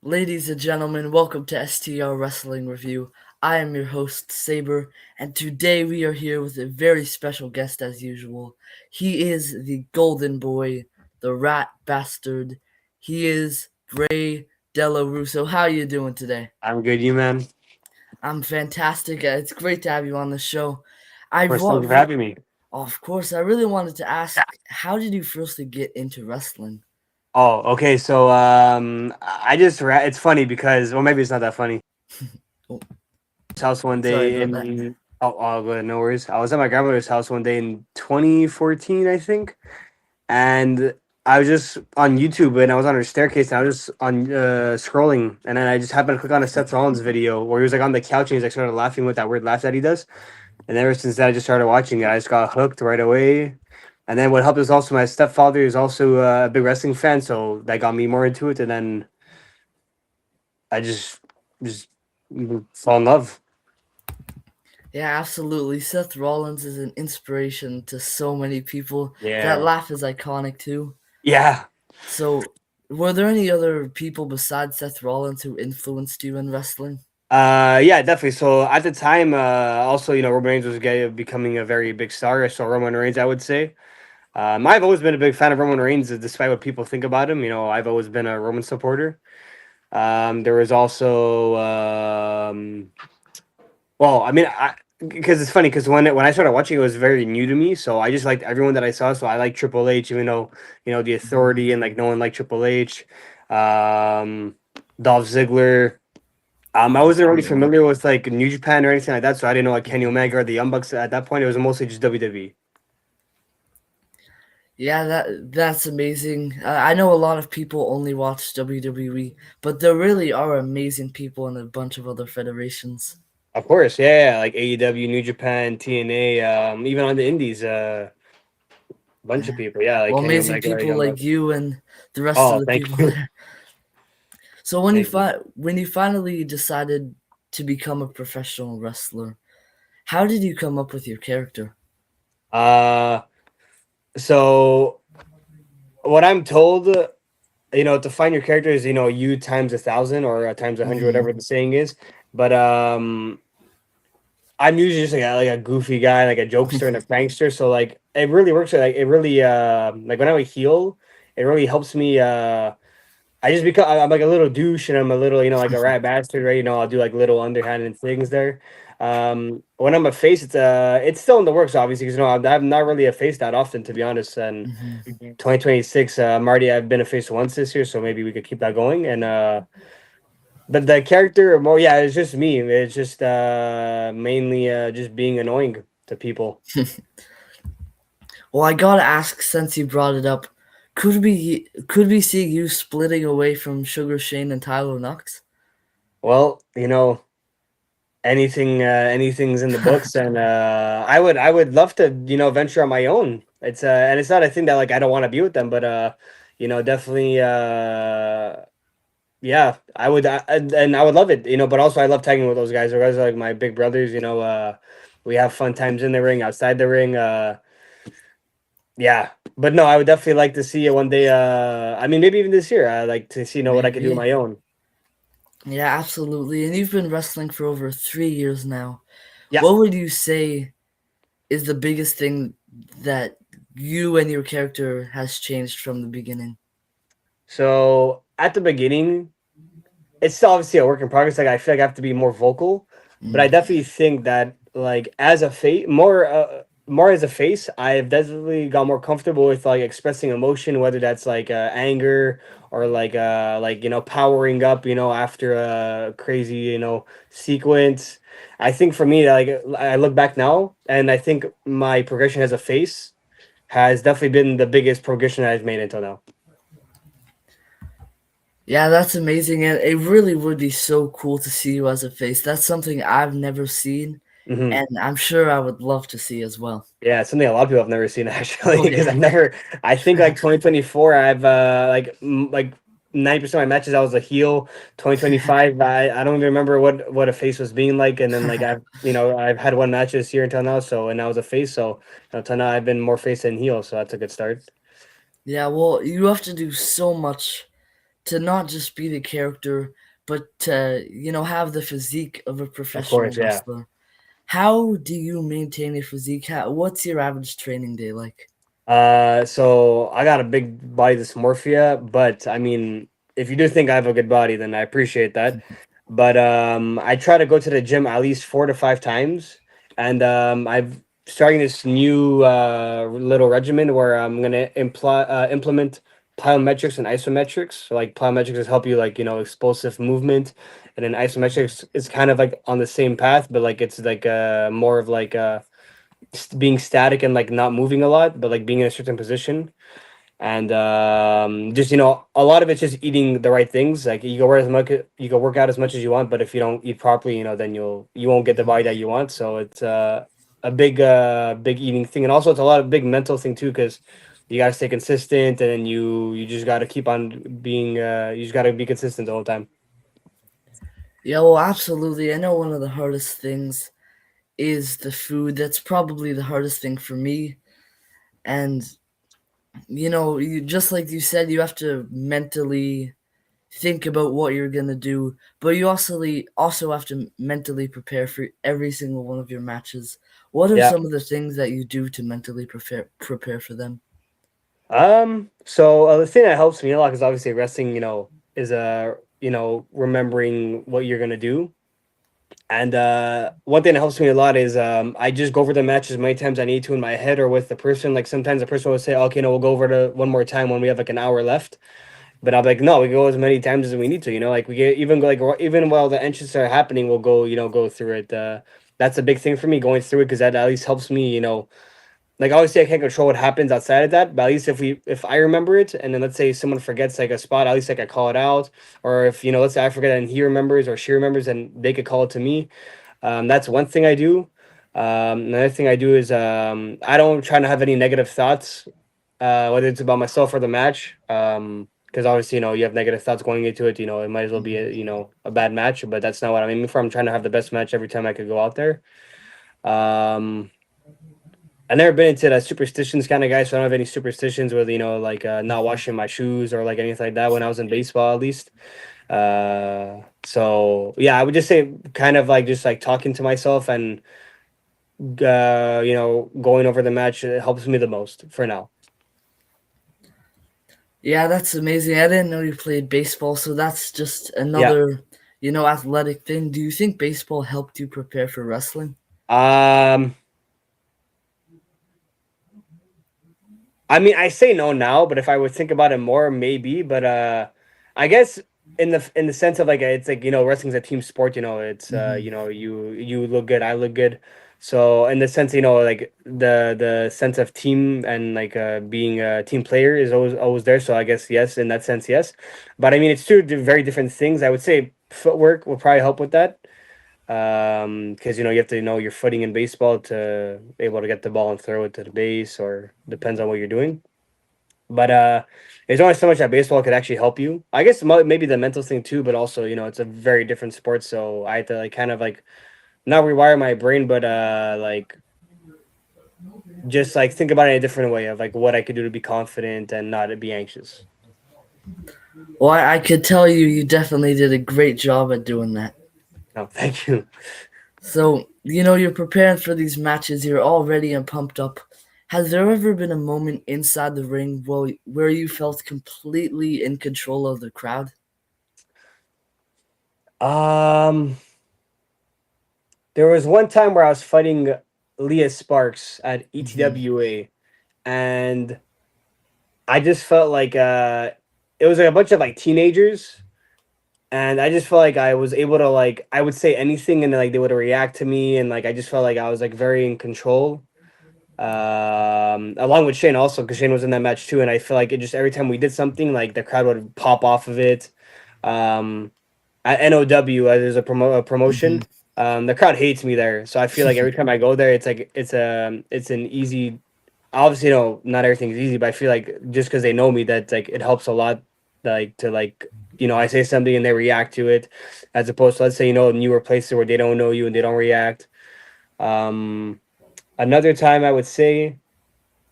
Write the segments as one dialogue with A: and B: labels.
A: Ladies and gentlemen, welcome to STR Wrestling Review. I am your host, Saber, and today we are here with a very special guest as usual. He is the Golden Boy, the Rat Bastard. He is Bray Dello Russo. How are you doing today?
B: I'm good, you man. Of
A: I'm fantastic. It's great to have you on the show. I
B: course, thank
A: wa-
B: you for having me.
A: of course, I really wanted to ask, how did you firstly get into wrestling?
B: Oh, okay. So, it's funny because, well, maybe it's not that funny.
A: Oh,
B: His house one
A: sorry
B: day
A: about that.
B: in go ahead, no worries. I was at my grandmother's house one day in 2014, I think, and I was just on YouTube and I was on her staircase and I was just on scrolling, and then I just happened to click on a Seth Rollins video where he was like on the couch and he's like started laughing with that weird laugh that he does. And ever since that, I just started watching it. I just got hooked right away. And then what helped is also my stepfather is also a big wrestling fan, so that got me more into it. And then I just fell in love.
A: Yeah, absolutely. Seth Rollins is an inspiration to so many people. That
B: Yeah,
A: laugh is iconic too.
B: yeah.
A: So, were there any other people besides Seth Rollins who influenced you in wrestling?
B: Yeah, definitely. So at the time, also Roman Reigns was becoming a very big star. So Roman Reigns, I would say. I've always been a big fan of Roman Reigns, despite what people think about him. I've always been a Roman supporter. There was also Well, I mean, because it's funny because when I started watching, it was very new to me. So I just liked everyone that I saw. So I like Triple H, even though the Authority and like no one liked Triple H. Um, Dolph Ziggler. I wasn't really familiar with like New Japan or anything like that, so I didn't know like Kenny Omega or the Young Bucks at that point. It was mostly just WWE.
A: Yeah, that's amazing. I know a lot of people only watch WWE, but there really are amazing people in a bunch of other federations.
B: Of course, yeah, like AEW, New Japan, TNA, even on the Indies, bunch of people, yeah, like
A: Well,
B: Kenny
A: amazing
B: Omega,
A: people
B: Young
A: like
B: Bucks.
A: you and the rest of
B: Oh,
A: the
B: thank
A: people
B: you,
A: there. So when you
B: thank you.
A: finally decided to become a professional wrestler, how did you come up with your character?
B: Uh, so what I'm told, to find your character is you times 1,000 or times 100,
A: Hmm.
B: whatever the saying is. But I'm usually just like a goofy guy, like a jokester and a prankster. So like it really works. Like it really like when I would heal, it really helps me. I just become I'm like a little douche and I'm a little like a rat bastard, right? I'll do like little underhanded things there. When I'm a face, it's still in the works, obviously, because I'm not really a face that often, to be honest. And
A: Hmm.
B: 2026, Marty, I've been a face once this year, so maybe we could keep that going. And but the character, more, yeah, it's just me. It's just mainly just being annoying to people.
A: Well, I gotta ask, since you brought it up, could we see you splitting away from Sugar Shane and Tyler Knox?
B: Well, anything's in the books, and I would love to venture on my own. And it's not a thing that like I don't want to be with them, but definitely yeah, and I would love it, but also I love tagging with those guys. Those guys are like my big brothers. We have fun times in the ring, outside the ring. Yeah, but no, I would definitely like to see it one day. I mean, maybe even this year. I like to see what I could do on
A: Maybe.
B: my own.
A: Yeah, absolutely. And you've been wrestling for over 3 years now.
B: Yeah.
A: What would you say is the biggest thing that you and your character has changed from the beginning?
B: So at the beginning, it's still obviously a work in progress. Like I feel like I have to be more vocal, but I
A: Mm.
B: definitely think that like as a face, more as a face, I've definitely got more comfortable with like expressing emotion, whether that's like anger or like powering up, after a crazy sequence. I think for me, like I look back now, and I think my progression as a face has definitely been the biggest progression I've made until now.
A: Yeah, that's amazing. And it really would be so cool to see you as a face. That's something I've never seen,
B: Hmm.
A: and I'm sure I would love to see as well.
B: Yeah, it's something a lot of people have never seen actually,
A: Oh,
B: because
A: yeah.
B: I think like 2024, I've like 90% of my matches I was a heel. 2025, I don't even remember what a face was being like, and then like I've had one match this year until now, so and I was a face, so until now I've been more face than heel, so that's a good start.
A: Yeah, well, you have to do so much to not just be the character, but to, have the physique of a
B: Of
A: professional
B: course, yeah.
A: wrestler. How do you maintain your physique? What's your average training day like?
B: So I got a big body dysmorphia, but I mean, if you do think I have a good body, then I appreciate that. But I try to go to the gym at least 4 to 5 times, and I've starting this new little regimen where I'm gonna implement plyometrics and isometrics. So like plyometrics is help you like explosive movement, and then isometrics is kind of like on the same path, but like it's like more of like being static and like not moving a lot, but like being in a certain position. And just a lot of it's just eating the right things. Like you can work out as much as you want, but if you don't eat properly, then you won't get the body that you want. So it's a big eating thing, and also it's a lot of big mental thing too, because you gotta stay consistent, and then you just gotta keep on being you just gotta be consistent the whole time.
A: Yeah, well, absolutely. I know one of the hardest things is the food. That's probably the hardest thing for me. And just like you said, you have to mentally think about what you're gonna do, but you also have to mentally prepare for every single one of your matches. What are
B: Yeah.
A: some of the things that you do to mentally prepare for them?
B: So the thing that helps me a lot, because obviously wrestling, is remembering what you're gonna do. And one thing that helps me a lot is I just go over the match as many times I need to in my head or with the person. Like sometimes the person will say, "Okay, no, we'll go over it one more time when we have like an hour left." But I'll be like, "No, we go as many times as we need to." Like we get even like even while the entrances are happening, we'll go through it. That's a big thing for me going through it, because that at least helps me. Like obviously I can't control what happens outside of that, but at least if I remember it, and then let's say someone forgets like a spot, at least like I call it out. Or if let's say I forget and he remembers or she remembers, and they could call it to me. That's one thing I do. Another thing I do is I don't try to have any negative thoughts, whether it's about myself or the match. Because obviously, you have negative thoughts going into it. It might as well be a bad match, but that's not what I'm aiming for. I'm trying to have the best match every time I could go out there. Um, I've never been into that superstitions kind of guy, so I don't have any superstitions with like not washing my shoes or like anything like that when I was in baseball, at least. So yeah, I would just say kind of like just like talking to myself and going over the match, it helps me the most for now.
A: Yeah, that's amazing. I didn't know you played baseball, so that's just
B: Yeah.
A: another, athletic thing. Do you think baseball helped you prepare for wrestling?
B: Um, I mean, I say no now, but if I would think about it more, maybe. But I guess in the sense of like it's like wrestling's a team sport. It's
A: Hmm.
B: you look good, I look good. So in the sense, like the sense of team and like being a team player is always there. So I guess yes, in that sense, yes. But I mean, it's two very different things. I would say footwork will probably help with that. Because you have to know your footing in baseball to be able to get the ball and throw it to the base, or depends on what you're doing. But there's only so much that baseball could actually help you. I guess maybe the mental thing too, but also it's a very different sport, so I had to like kind of like not rewire my brain, but like just like think about it in a different way of like what I could do to be confident and not be anxious.
A: Well, I could tell you definitely did a great job at doing that.
B: No, thank you.
A: So, you're preparing for these matches, you're all ready and pumped up. Has there ever been a moment inside the ring where you felt completely in control of the crowd?
B: Um, there was one time where I was fighting Leah Sparks at
A: Hmm.
B: ETWA, and I just felt like it was like a bunch of like teenagers, and I just felt like I was able to like I would say anything and like they would react to me, and like I just felt like I was like very in control. Along with Shane also, because Shane was in that match too, and I feel like it just every time we did something, like the crowd would pop off of it. Um, at NOW, there's a
A: Hmm.
B: promotion. The crowd hates me there, so I feel like every time I go there, it's like it's an easy, obviously not everything's easy, but I feel like just because they know me, that like it helps a lot, like to like I say something and they react to it, as opposed to let's say newer places where they don't know you and they don't react. um Another time I would say,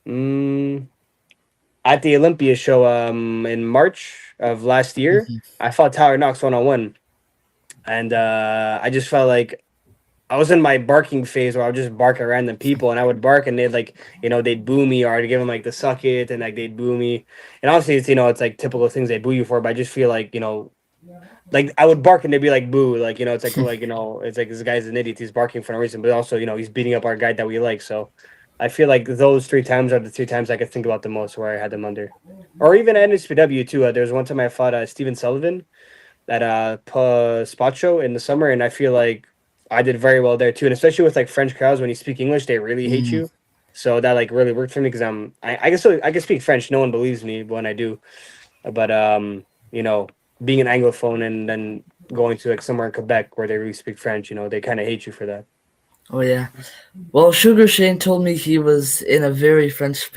B: mm, at the Olympia show in March of last year.
A: Mhm.
B: I fought Tyler Knox 1-on-1, and I just felt like I was in my barking phase where I would just bark at random people, and I would bark, and they'd like, they'd boo me, or I'd give them like the suck it, and like they'd boo me. And obviously, it's it's like typical things they boo you for, but I just feel like like I would bark and they'd be like boo, like it's like it's like this guy's an idiot, he's barking for no reason, but also he's beating up our guy that we like. So I feel like those 3 times are the 3 times I could think about the most where I had them under, or even at NSPW too. There was one time I fought Steven Sullivan at spot show in the summer, and I feel like I did very well there too. And especially with like French crowds, when you speak English, they really hate
A: Mhm.
B: you. So that like really worked for me because I guess I can speak French. No one believes me when I do, but being an anglophone and then going to like somewhere in Quebec where they really speak French, they kind of hate you for that.
A: Oh yeah. Well, Sugar Shane told me he was in a very French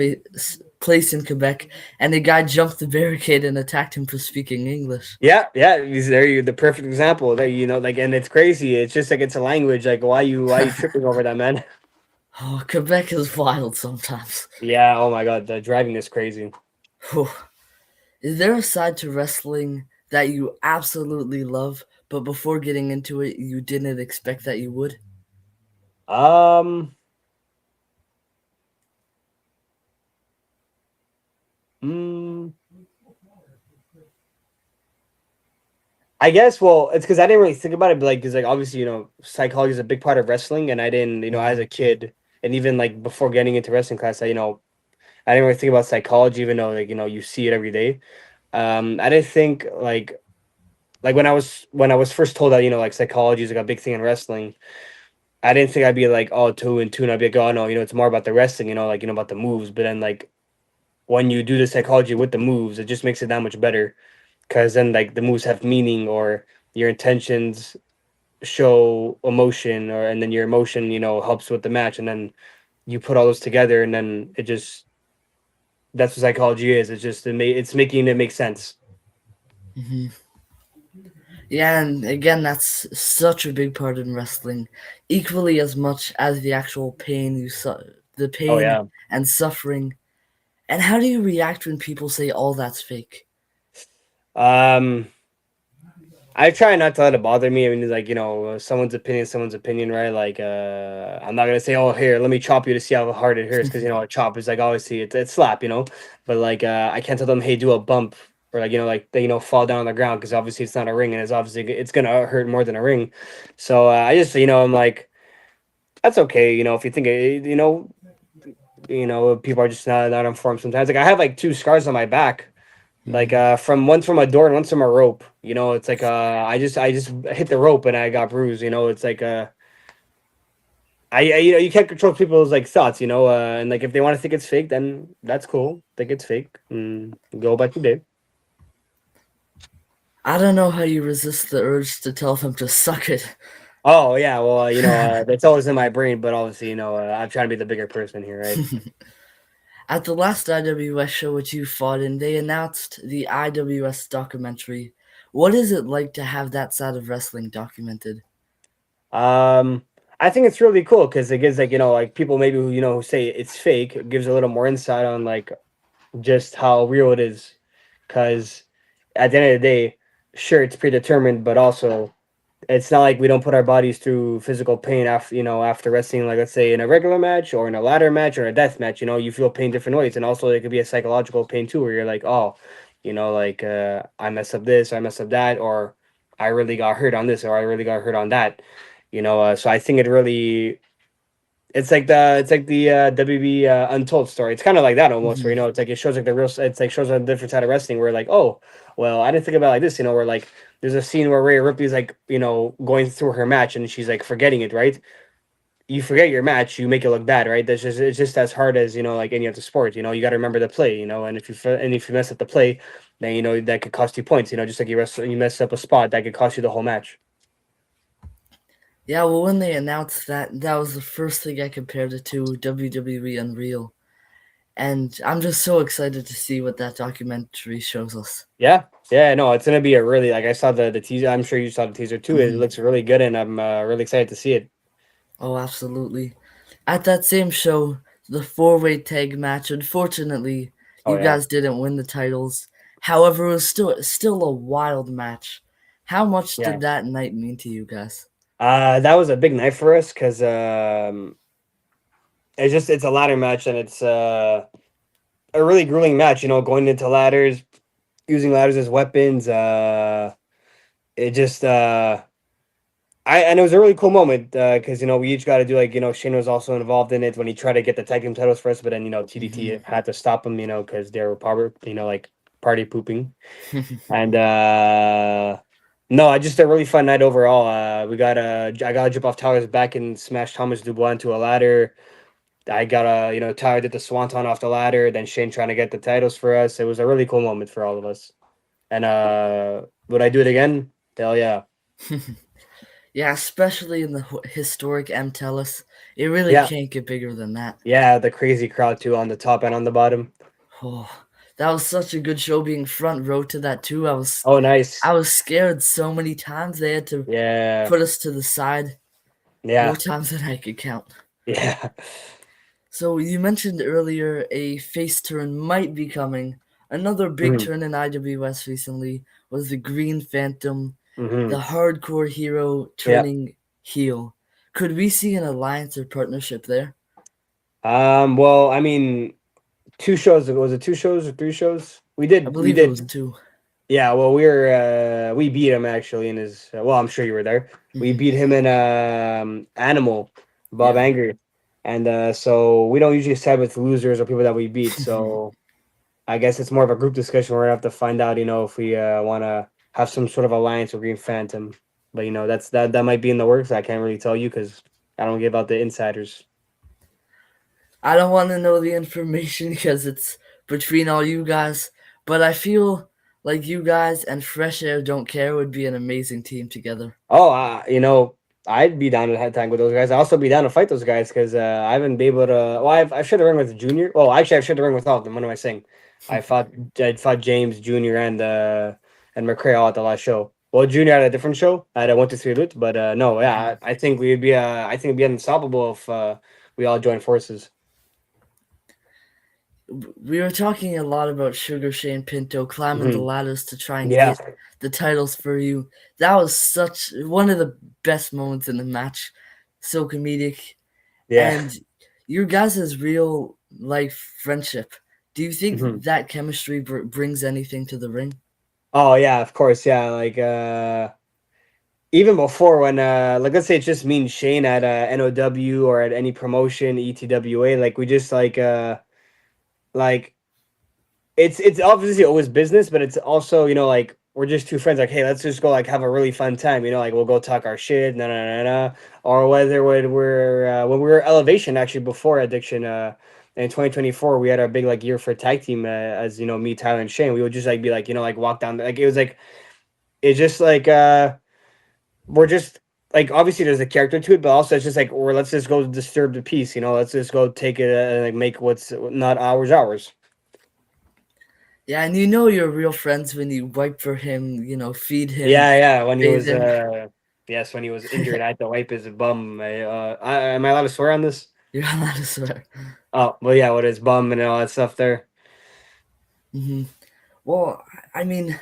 A: place in Quebec, and a guy jumped the barricade and attacked him for speaking English.
B: Yeah, yeah, he's there. You the perfect example. There, like, and it's crazy. It's just like it's a language. Like, why you tripping over that, man?
A: Oh, Quebec is wild sometimes.
B: Yeah. Oh my God, the driving is crazy.
A: Whew. Is there a side to wrestling that you absolutely love, but before getting into it, you didn't expect that you would?
B: Um. mm, I guess. Well, it's because I didn't really think about it, but like, because like obviously, psychology is a big part of wrestling, and I didn't, as
A: Mhm.
B: a kid, and even like before getting into wrestling class, I didn't really think about psychology, even though like you see it every day. I didn't think like when I was first told that like psychology is like a big thing in wrestling. I didn't think I'd be like all two and two, and I'd be like, oh no, it's more about the wrestling, like about the moves. But then like when you do the psychology with the moves, it just makes it that much better because then like the moves have meaning or your intentions show emotion, or and then your emotion helps with the match, and then you put all those together, and then it just that's what psychology is. It's just it's making it make sense.
A: Mhm. Yeah, and again, that's such a big part in wrestling, equally as much as the actual pain the
B: Oh
A: pain
B: yeah.
A: and suffering. And how do you react when people say all that's fake?
B: Um, I try not to let it bother me. I mean, like someone's opinion, right? Like, I'm not gonna say, "Oh, here, let me chop you to see how hard it hurts," because a chop is like obviously it's slap, But like, I can't tell them, "Hey, do a bump," or like like they fall down on the ground because obviously it's not a ring, and it's obviously it's gonna hurt more than a ring. So I just I'm like, that's okay, if you think people are just not informed sometimes. Like I have like two scars on my back, like
A: Mhm.
B: from one's from a door and one's from a rope. It's like I just hit the rope and I got bruised. It's like you can't control people's like thoughts. And like if they want to think it's fake, then that's cool. Think it's fake. Go about your day.
A: I don't know how you resist the urge to tell them to suck it.
B: Oh yeah, well that's always in my brain, but obviously I'm trying to be the bigger person here, right?
A: At the last IWS show which you fought in, they announced the IWS documentary. What is it like to have that side of wrestling documented?
B: Um, I think it's really cool because it gives like like people maybe who who say it's fake. It gives a little more insight on like just how real it is. Because at the end of the day, sure, it's predetermined, but also it's not like we don't put our bodies through physical pain after after wrestling, like let's say in a regular match or in a ladder match or a death match. You feel pain different ways, and also it could be a psychological pain too, where you're like, oh, like I messed up this, or I messed up that, or I really got hurt on this, or I really got hurt on that. So I think it really it's like the WB Untold story. It's kind of like that almost, where
A: Mhm.
B: it's like it shows like the real. It's like shows a different side of wrestling. Where like, oh, well, I didn't think about it like this. Where like there's a scene where Rhea Ripley's like going through her match and she's like forgetting it. Right, you forget your match, you make it look bad. Right, it's just as hard as like any other sport. You got to remember the play. And if you mess up the play, then that could cost you points. Just like you mess up a spot, that could cost you the whole match.
A: Yeah, well, when they announced that, that was the first thing I compared it to WWE Unreal. And I'm just so excited to see what that documentary shows us.
B: Yeah, yeah, no, it's gonna be a really like I saw the teaser. I'm sure you saw the teaser too. It
A: Mhm.
B: looks really good, and I'm really excited to see it.
A: Oh, absolutely. At that same show, the four-way tag match, unfortunately,
B: Oh
A: You
B: yeah,
A: guys didn't win the titles. However, it was still a wild match. How much
B: yeah.
A: did that night mean to you guys?
B: That was a big night for us because it's a ladder match and it's a really grueling match. You know, going into ladders, using ladders as weapons. It just I and it was a really cool moment because you know we each got to do like you know Shane was also involved in it when he tried to get the tag team titles for us, but then you know TDT
A: Hmm.
B: had to stop him, you know, because they were probably you know like party pooping and no, I just a really fun night overall. We got I got to jump off Tyler's back and smash Thomas Dubois into a ladder. I got you know Tyler did the swanton off the ladder, then Shane trying to get the titles for us. It was a really cool moment for all of us. And would I do it again? Hell yeah,
A: Yeah, especially in the historic MTELUS, it really
B: yeah.
A: can't get bigger than that.
B: Yeah, the crazy crowd too on the top and on the bottom.
A: Oh, that was such a good show being front row to that too.
B: Oh, nice.
A: I was scared so many times they had to
B: Yeah,
A: put us to the side more
B: yeah,
A: times than I could count.
B: yeah.
A: So you mentioned earlier a face turn might be coming. Another big
B: Hmm.
A: turn in IWS recently was the Green Phantom,
B: Hmm.
A: the hardcore hero
B: Yeah.
A: turning heel. Could we see an alliance or partnership there?
B: Well, I mean, two shows ago, was it two shows or three shows?
A: I
B: We
A: believe it was
B: did.
A: two.
B: Yeah, well, we beat him actually in his. Well, I'm sure you were there. We
A: Hmm.
B: beat him in Animal, Bob
A: Yeah.
B: Anger, and so we don't usually side with losers or people that we beat. So I guess it's more of a group discussion. We're gonna have to find out, you know, if we want to have some sort of alliance with Green Phantom. But you know, that might be in the works. I can't really tell you because I don't give out the insiders.
A: I don't want to know the information because it's between all you guys, but I feel like you guys and Fresh Air Don't Care would be an amazing team together.
B: Oh, you know, I'd be down to have time with those guys. I'd also be down to fight those guys because I haven't been able to. Well, I've shared the ring with Junior. Well, actually, I've shared the ring with all of them. What am I saying? I fought James Junior and McCray all at the last show. Well, Junior had a different show at a 1 2 3 loot, but no, yeah, I think we'd be I think it'd be unstoppable if we all join forces.
A: We were talking a lot about Sugar Shane Pinto climbing the
B: Hmm.
A: ladders to try and
B: Yeah,
A: get the titles for you. That was such one of the best moments in the match. So comedic.
B: yeah.
A: And your guys' real life friendship. Do you think
B: Hmm.
A: that chemistry brings anything to the ring?
B: Oh yeah, of course, yeah. Like even before when like let's say it's just me and Shane at NOW or at any promotion ETWA, like we just like it's obviously always business, but it's also you know like we're just two friends like hey let's just go like have a really fun time, you know, like we'll go talk our shit or whether when we were Elevation actually before Addiction in 2024 we had our big like year for tag team as you know me Tyler and Shane we would just like be like you know like walk down like it was like it's just like we're just like obviously there's a character to it, but also it's just like or let's just go disturb the peace, you know, let's just go take it and like make what's not ours.
A: Yeah, and you know you're real friends when you wipe for him, feed him,
B: Yeah, yeah. When he
A: bathe
B: was
A: him.
B: yes, when he was injured, I had to wipe his bum. Am I allowed to swear on this?
A: You're allowed to swear.
B: Oh, well, yeah, with his bum and all that stuff there.
A: Hmm. Well, I mean,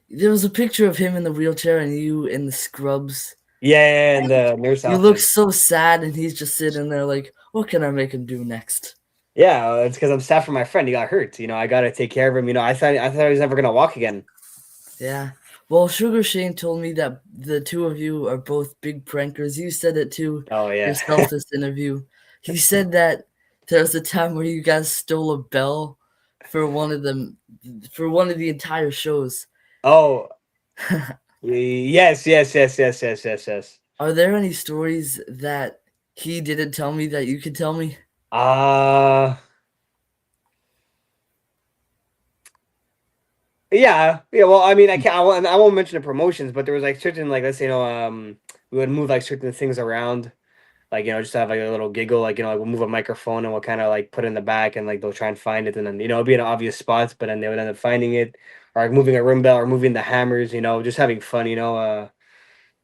A: there was a picture of him in the wheelchair and you in the scrubs.
B: Yeah, yeah, and the nurse
A: You look
B: outfit.
A: so sad, and he's just sitting there like, what can I make him do next?
B: Yeah, it's because I'm sad for my friend. He got hurt. You know, I gotta take care of him. You know, I thought he was never gonna walk again.
A: Yeah. Well, Sugar Shane told me that the two of you are both big prankers. You said it too
B: Oh yeah.
A: yourself this interview. He said that there was a time where you guys stole a bell for one of them for one of the entire shows.
B: Oh yes, yes, yes, yes, yes, yes, yes.
A: Are there any stories that he didn't tell me that you could tell me?
B: Uh yeah, yeah. Well, I mean, I can't. I won't mention the promotions, but there was like certain like let's say you know we would move like certain things around like you know just to have like a little giggle like you know like we'll move a microphone and we'll kind of like put it in the back and like they'll try and find it and then you know it'll be in obvious spots but then they would end up finding it or like moving a rim bell or moving the hammers, you know, just having fun, you know,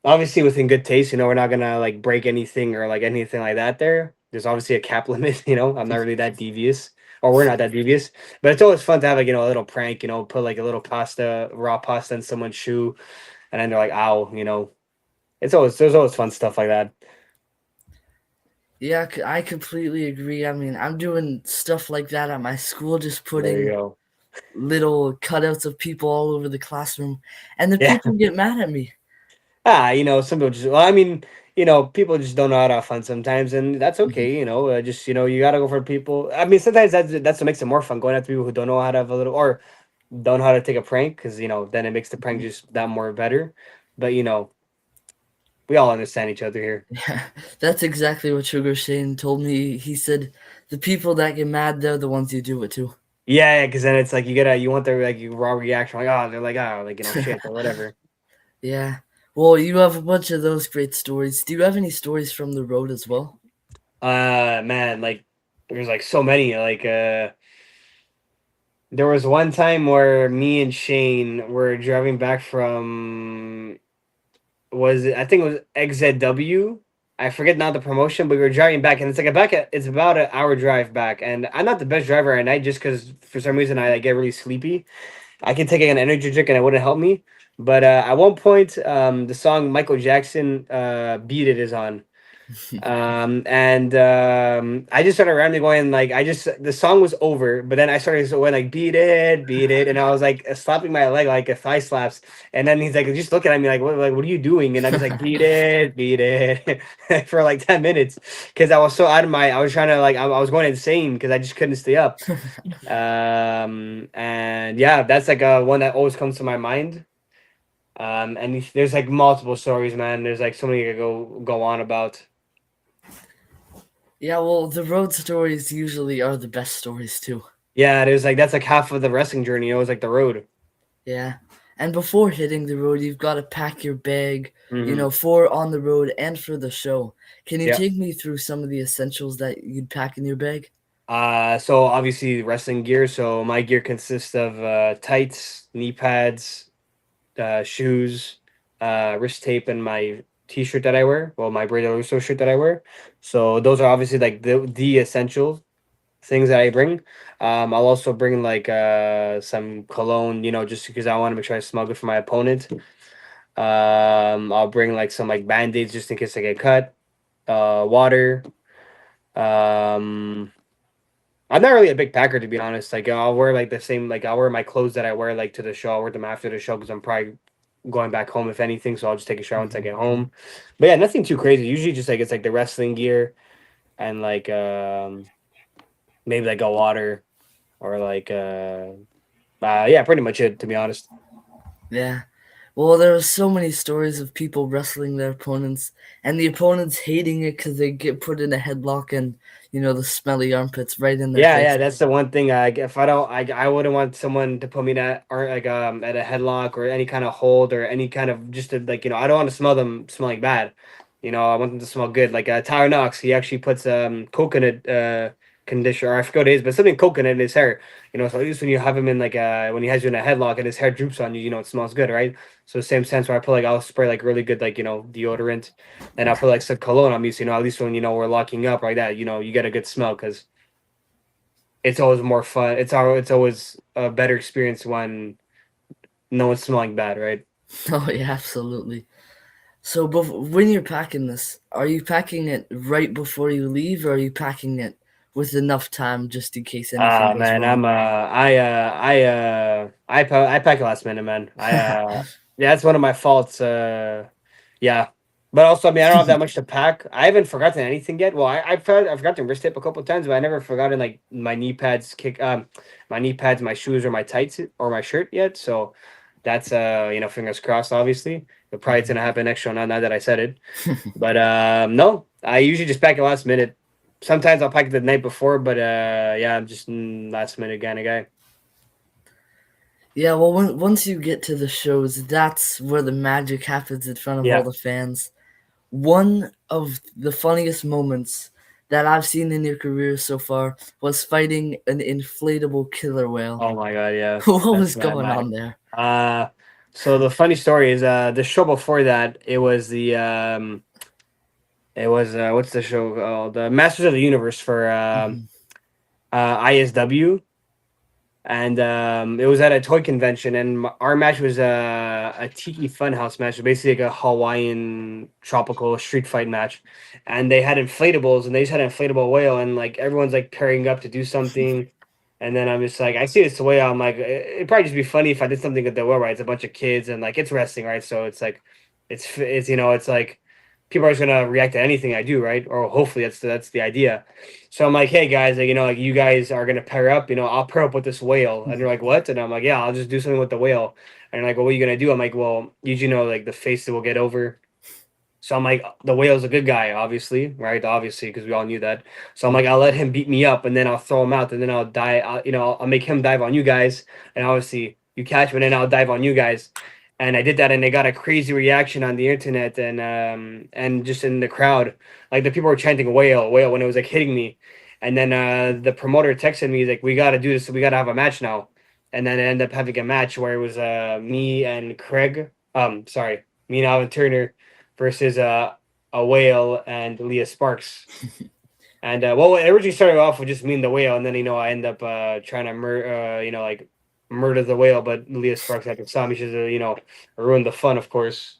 B: obviously within good taste, you know, we're not gonna like break anything or like anything like that. There's obviously a cap limit, you know, I'm not really that devious or we're not that devious. But it's always fun to have like a little prank. Put like a little pasta, raw pasta in someone's shoe, and then they're like, "Ow!" There's always fun stuff like that.
A: Yeah, I completely agree. I mean, I'm doing stuff like that at my school, just
B: There you
A: putting
B: go.
A: little cutouts of people all over the classroom, and the
B: Yeah.
A: people get mad at me.
B: Some people just, well, I mean, people just don't know how to have fun sometimes, and that's okay. Just, you gotta go for people. I mean, sometimes that's what makes it more fun, going after people who don't know how to have a little, or don't know how to take a prank, because, then it makes the prank just that more better. But, we all understand each other here.
A: Yeah, that's exactly what Sugar Shane told me. He said, the people that get mad, they're the ones you do it to.
B: Yeah, because then it's like you want their like raw reaction, like, oh, they're like, oh, like, shit or whatever.
A: Yeah. Well, you have a bunch of those great stories. Do you have any stories from the road as well?
B: Man, like, there's like so many, like, there was one time where me and Shane were driving back from, I think it was XZW. I forget now the promotion, but we were driving back, and it's about an hour drive back. And I'm not the best driver at night, just because for some reason I get really sleepy. I can take an energy drink and it wouldn't help me. But at one point, the song Michael Jackson, "Beat It" is on, and I just started randomly going like the song was over, but then I started going like beat it, and I was like slapping my leg like a thigh slaps, and then he's like just looking at me like what are you doing? And I'm just like beat it for like 10 minutes because I was so out of I was trying to like I was going insane because I just couldn't stay up. And yeah, that's like one that always comes to my mind. And there's like multiple stories, man. There's like so many to go on about.
A: Yeah, well, the road stories usually are the best stories too.
B: Yeah, there's like that's like half of the wrestling journey. It was like the road.
A: Yeah. And before hitting the road, you've got to pack your bag,
B: Hmm.
A: for on the road and for the show. Can you
B: Yeah.
A: take me through some of the essentials that you'd pack in your bag?
B: So obviously wrestling gear. So my gear consists of tights, knee pads, shoes, wrist tape, and my t-shirt that I wear. Well, my Bray Dello Russo shirt that I wear. So those are obviously like the essential things that I bring. I'll also bring like some cologne, just because I want to make sure I smell good for my opponent. I'll bring like some like band-aids just in case I get cut. Water. Um, I'm not really a big packer to be honest. Like I'll wear like the same like I'll wear my clothes that I wear like to the show. I'll wear them after the show because I'm probably going back home if anything. So I'll just take a shower once I
A: Mhm.
B: get home. But yeah, nothing too crazy. Usually just like it's like the wrestling gear and like maybe like a water or like yeah, pretty much it to be honest.
A: Yeah. Well, there are so many stories of people wrestling their opponents and the opponents hating it because they get put in a headlock and, the smelly armpits right in their
B: Yeah,
A: face.
B: that's the one thing. If I don't, I wouldn't want someone to put me that or like at a headlock or any kind of hold or any kind of just to like I don't want to smell them smelling bad. I want them to smell good. Like Tyler Knox, he actually puts coconut conditioner. Or I forgot what it is, but something coconut in his hair. So at least when you have him in like when he has you in a headlock and his hair droops on you, it smells good, right? So same sense where I put like I'll spray like really good like deodorant, and I'll put like some cologne on me. So at least when we're locking up like that, you get a good smell because it's always more fun. It's always a better experience when no one's smelling bad, right?
A: Oh, yeah, absolutely. So, when you're packing this, are you packing it right before you leave, or are you packing it with enough time just in case anything
B: Ah
A: goes
B: man,
A: wrong?
B: I pack a last minute, man. Yeah, that's one of my faults. Yeah, but also I mean I don't have that much to pack. I haven't forgotten anything yet. Well, I've forgotten wrist tape a couple of times, but I never forgotten like my knee pads, my shoes, or my tights or my shirt yet. So that's fingers crossed. Obviously, but probably it's gonna happen next show now that I said it. But no, I usually just pack it last minute. Sometimes I'll pack it the night before, but yeah, I'm just last minute kind of guy.
A: Yeah, well, once you get to the shows, that's where the magic happens in front of all
B: Yeah.
A: the fans. One of the funniest moments that I've seen in your career so far was fighting an inflatable killer whale.
B: Oh my god, yeah.
A: What
B: That's
A: was
B: Mad
A: going
B: Max.
A: on there?
B: Uh so the funny story is the show before that, it was what's the show called? The Masters of the Universe for
A: Mhm.
B: ISW, and it was at a toy convention, and our match was a Tiki Funhouse match, basically like a Hawaiian tropical street fight match, and they had inflatables, and they just had an inflatable whale, and like everyone's like pairing up to do something, and then I'm just like, I see this whale, I'm like, it'd probably just be funny if I did something with the whale, right? It's a bunch of kids, and like it's wrestling, right? So it's like, it's it's like people are just gonna react to anything I do, right? Or hopefully that's the idea. So I'm like, hey guys, like, like you guys are gonna pair up, I'll pair up with this whale. And they're like, what? And I'm like, yeah, I'll just do something with the whale. And they're like, well, what are you gonna do? I'm like, well, like the face that will get over. So I'm like, the whale's a good guy, obviously, right? Obviously, because we all knew that. So I'm like, I'll let him beat me up, and then I'll throw him out, and then I'll die. I'll make him dive on you guys, and obviously you catch me, and then I'll dive on you guys. And I did that, and they got a crazy reaction on the internet and just in the crowd, like the people were chanting "whale, whale" when it was like hitting me. And then the promoter texted me, he's like, "We got to do this. We got to have a match now." And then I ended up having a match where it was me and Craig, sorry, me and Alvin Turner versus a whale and Leah Sparks. And well, it originally started off with just me and the whale, and then I end up trying to like murder the whale, but Leah Sparks had to stop me. She's ruined the fun, of course.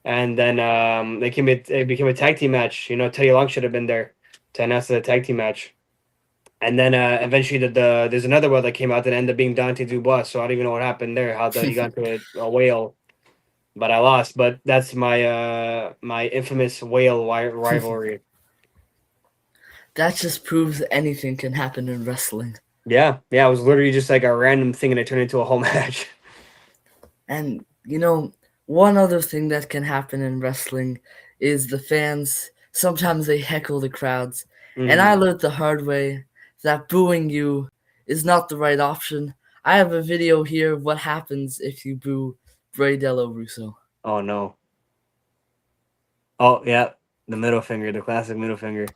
B: And then it became a tag team match. Teddy Long should have been there to announce the tag team match. And then eventually there's another whale that came out that ended up being Dante Dubois. So I don't even know what happened there. He got into a whale, but I lost. But that's my infamous whale rivalry.
A: That just proves anything can happen in wrestling.
B: Yeah, it was literally just like a random thing, and it turned into a whole match.
A: And one other thing that can happen in wrestling is the fans. Sometimes they heckle the crowds. And I
B: Mhm.
A: learned the hard way that booing you is not the right option. I have a video here of what happens if you boo Bray Dello Russo.
B: Oh no. Oh yeah, the middle finger, the classic middle finger.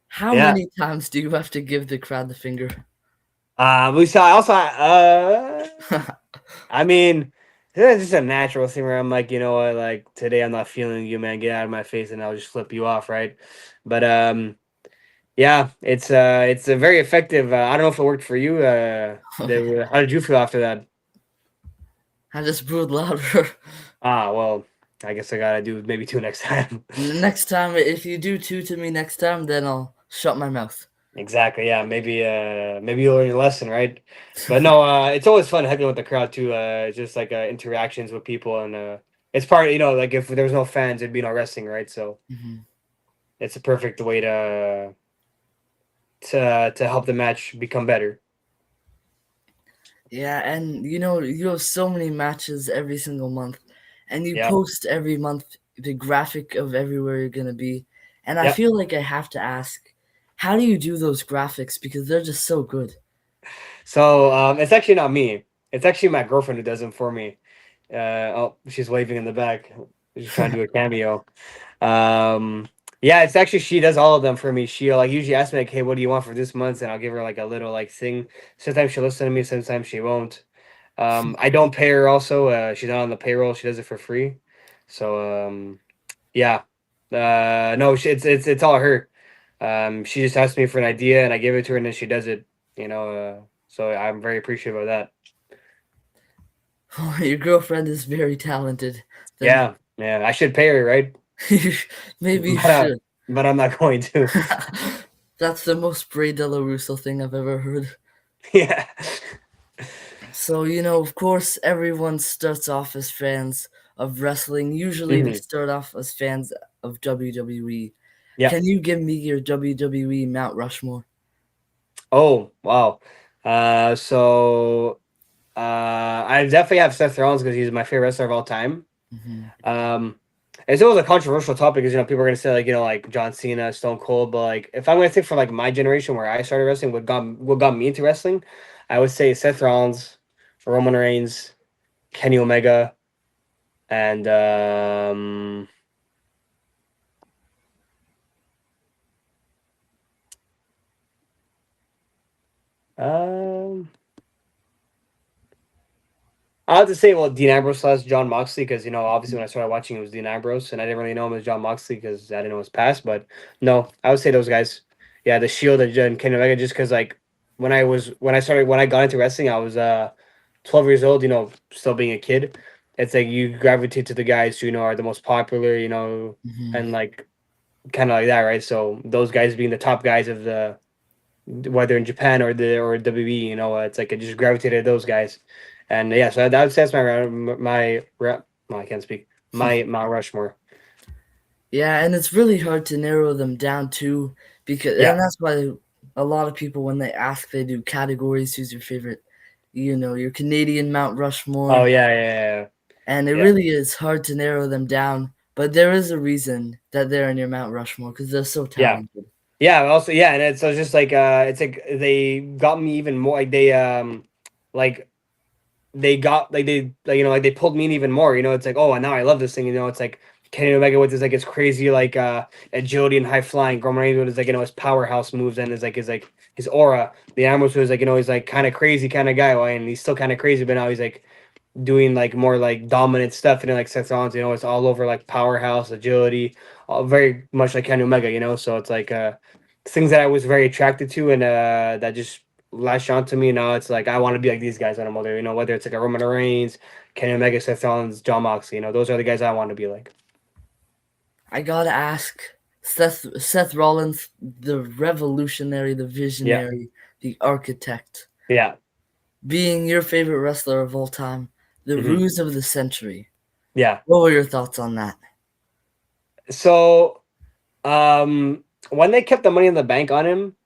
A: How
B: Yeah.
A: many times do you have to give the crowd the finger?
B: We saw also. I mean, it's just a natural thing where I'm like, you know what, like today I'm not feeling you, man. Get out of my face, and I'll just flip you off, right? But yeah, it's a very effective. I don't know if it worked for you. How did you feel after that?
A: I just booed louder.
B: Well, I guess I gotta do maybe two next time.
A: Next time, if you do two to me next time, then I'll shut my mouth.
B: Exactly. Yeah. Maybe you'll learn your lesson, right? But no, it's always fun heckling with the crowd too. Just like interactions with people, and it's part. Like if there was no fans, it'd be no wrestling, right? So
A: Mhm.
B: it's a perfect way to help the match become better.
A: Yeah, and you have so many matches every single month, and you
B: Yeah.
A: post every month the graphic of everywhere you're gonna be. And I
B: Yep.
A: feel like I have to ask, how do you do those graphics? Because they're just so good.
B: So it's actually not me. It's actually my girlfriend who does them for me. Oh, she's waving in the back. She's trying to do a cameo. Um, yeah, it's actually she does all of them for me. She'll like usually ask me like, "Hey, what do you want for this month?" And I'll give her like a little like thing. Sometimes she'll listen to me. Sometimes she won't. I don't pay her. Also, she's not on the payroll. She does it for free. So yeah. No, it's all her. She just asked me for an idea, and I give it to her, and then she does it. So I'm very appreciative of that.
A: Your girlfriend is very talented. Then
B: Yeah, yeah, I should pay her, right?
A: maybe you
B: But uh,
A: should.
B: but I'm not going to.
A: That's the most Bray Dello Russo thing I've ever heard.
B: Yeah.
A: So, of course, everyone starts off as fans of wrestling. Usually, they
B: Hmm.
A: start off as fans of WWE.
B: Yeah.
A: Can you give me your WWE Mount Rushmore?
B: Oh wow. So I definitely have Seth Rollins because he's my favorite wrestler of all time.
A: Hmm.
B: Um, it's always a controversial topic because people are gonna say like like John Cena, Stone Cold, but like if I'm gonna think for like my generation where I started wrestling, what got me into wrestling, I would say Seth Rollins, Roman Reigns, Kenny Omega, and um I have to say, well, Dean Ambrose slash John Moxley, because obviously when I started watching, it was Dean Ambrose, and I didn't really know him as John Moxley because I didn't know his past. But no, I would say those guys. yeah, the Shield and Kenny Omega, just because like when I got into wrestling, I was 12 years old. You know, still being a kid. It's like you gravitate to the guys who are the most popular.
A: Hmm.
B: And like kind of like that, right? So those guys being the top guys of the whether in Japan or WB, it's like I just gravitated to those guys, and yeah, so that's well, I can't speak my Mount Rushmore.
A: Yeah, and it's really hard to narrow them down too, because
B: Yeah.
A: and that's why a lot of people when they ask, they do categories. Who's your favorite? Your Canadian Mount
B: Oh
A: Rushmore,
B: yeah, yeah,
A: and it
B: yeah,
A: really is hard to narrow them down. But there is a reason that they're in your Mount Rushmore because they're so
B: yeah,
A: talented.
B: yeah. Also, yeah, and it's just like it's like they got me even more. Like they got like they pulled me in even more. It's like, oh, and now I love this thing. It's like Kenny Omega with his crazy agility and high flying. Roman Reigns with his his powerhouse moves and his aura. The Ambrose was he's like kind of crazy kind of guy, and he's still kind of crazy, but now he's like doing like more like dominant stuff, and then like Seth Rollins, it's all over like powerhouse agility, all very much like Kenny Omega, so it's like things that I was very attracted to, and that just latched onto me. Now it's like I want to be like these guys when I'm older, whether it's like a Roman Reigns, Kenny Omega, Seth Rollins, John Moxley, those are the guys I want to be like.
A: I gotta ask Seth Rollins, the revolutionary, the
B: Yeah,
A: visionary, the architect,
B: yeah,
A: being your favorite wrestler of all time, the
B: hmm,
A: ruse of the century.
B: yeah.
A: What were your thoughts on that?
B: So when they kept the Money in the Bank on him,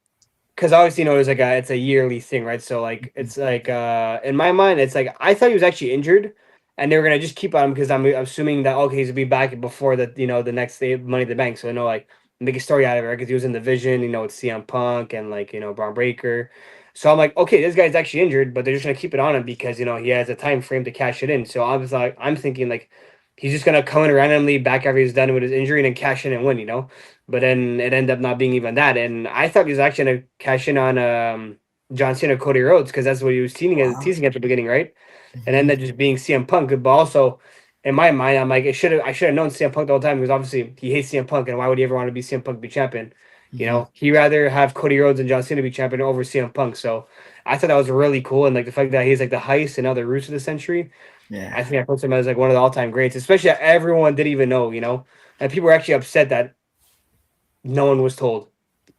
B: because obviously there's it's a yearly thing, right? So like it's like in my mind it's like I thought he was actually injured, and they were gonna just keep on him because I'm assuming that okay he's gonna be back before the next day Money in the Bank, so like make a story out of it, right? Because he was in the Vision, with CM Punk and like Braun Breaker. So I'm like, okay, this guy's actually injured, but they're just gonna keep it on him because he has a time frame to cash it in. So I was like, I'm thinking like he's just gonna come in randomly back after he's done with his injury and then cash in and win. But then it ended up not being even that. And I thought he was actually going to cash in on John Cena, Cody Rhodes, because that's what he was
A: Wow.
B: teasing at the beginning, right? And
A: Hmm.
B: ended up just being CM Punk. But also, in my mind, I'm like, I should have known CM Punk the whole time because obviously he hates CM Punk, and why would he ever want to be CM Punk to be champion?
A: Hmm.
B: He rather have Cody Rhodes and John Cena be champion over CM Punk. So I thought that was really cool, and like the fact that he's like the heist and now the roots of the century. I
A: Yeah.
B: think I puts him as like one of the all time greats, especially that everyone didn't even know, and people were actually upset that no one was told.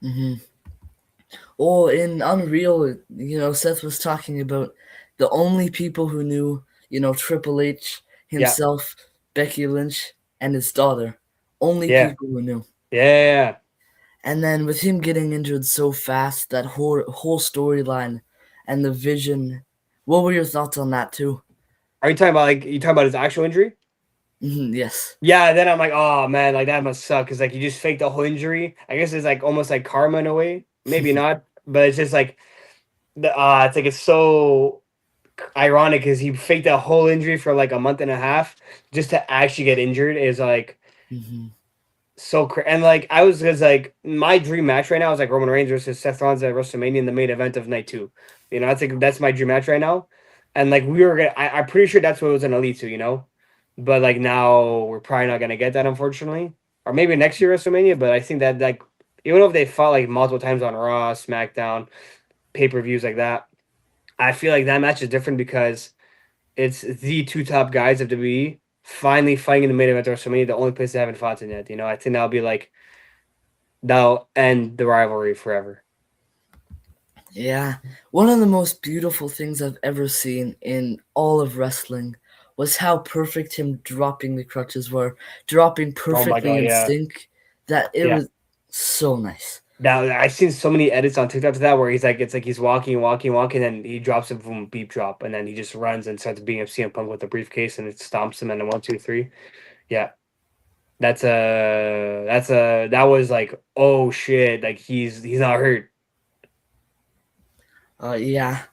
A: Hmm. Well, in Unreal, Seth was talking about the only people who knew, Triple H,
B: Yeah.
A: himself, Becky Lynch, and his daughter. Only
B: Yeah.
A: people who knew.
B: Yeah.
A: And then with him getting injured so fast, that whole storyline and the vision. What were your thoughts on that too?
B: Are you talking about his actual injury?
A: Yes.
B: Yeah, then I'm like, oh man, like that must suck because like you just faked the whole injury. I guess it's like almost like karma in a way. Maybe not, but it's just like it's so ironic because he faked that whole injury for like a month and a half just to actually get injured is like
A: Hmm.
B: and like I was because like my dream match right now is like Roman Reigns versus Seth Rollins at WrestleMania in the main event of night two. That's my dream match right now, and like we were gonna, I'm pretty sure that's what it was gonna lead to. But like now we're probably not gonna get that unfortunately, or maybe next year WrestleMania. But I think that like even if they fought like multiple times on Raw, SmackDown, pay-per-views like that, I feel like that match is different because it's the two top guys of WWE finally fighting in the main event of WrestleMania, the only place they haven't fought in yet. I think that'll end the rivalry forever.
A: Yeah. One of the most beautiful things I've ever seen in all of wrestling was how perfect him dropping the crutches were, dropping
B: Oh my
A: perfectly
B: god,
A: in
B: yeah,
A: sync. That it
B: yeah.
A: was so nice.
B: Now I've seen so many edits on TikTok to that where he's like, it's like he's walking, walking, walking, and he drops a boom, beep drop, and then he just runs and starts beating up CM Punk with a briefcase, and it stomps him, and a 1, 2, 3. Yeah, that was like, oh shit, like he's not hurt.
A: Yeah.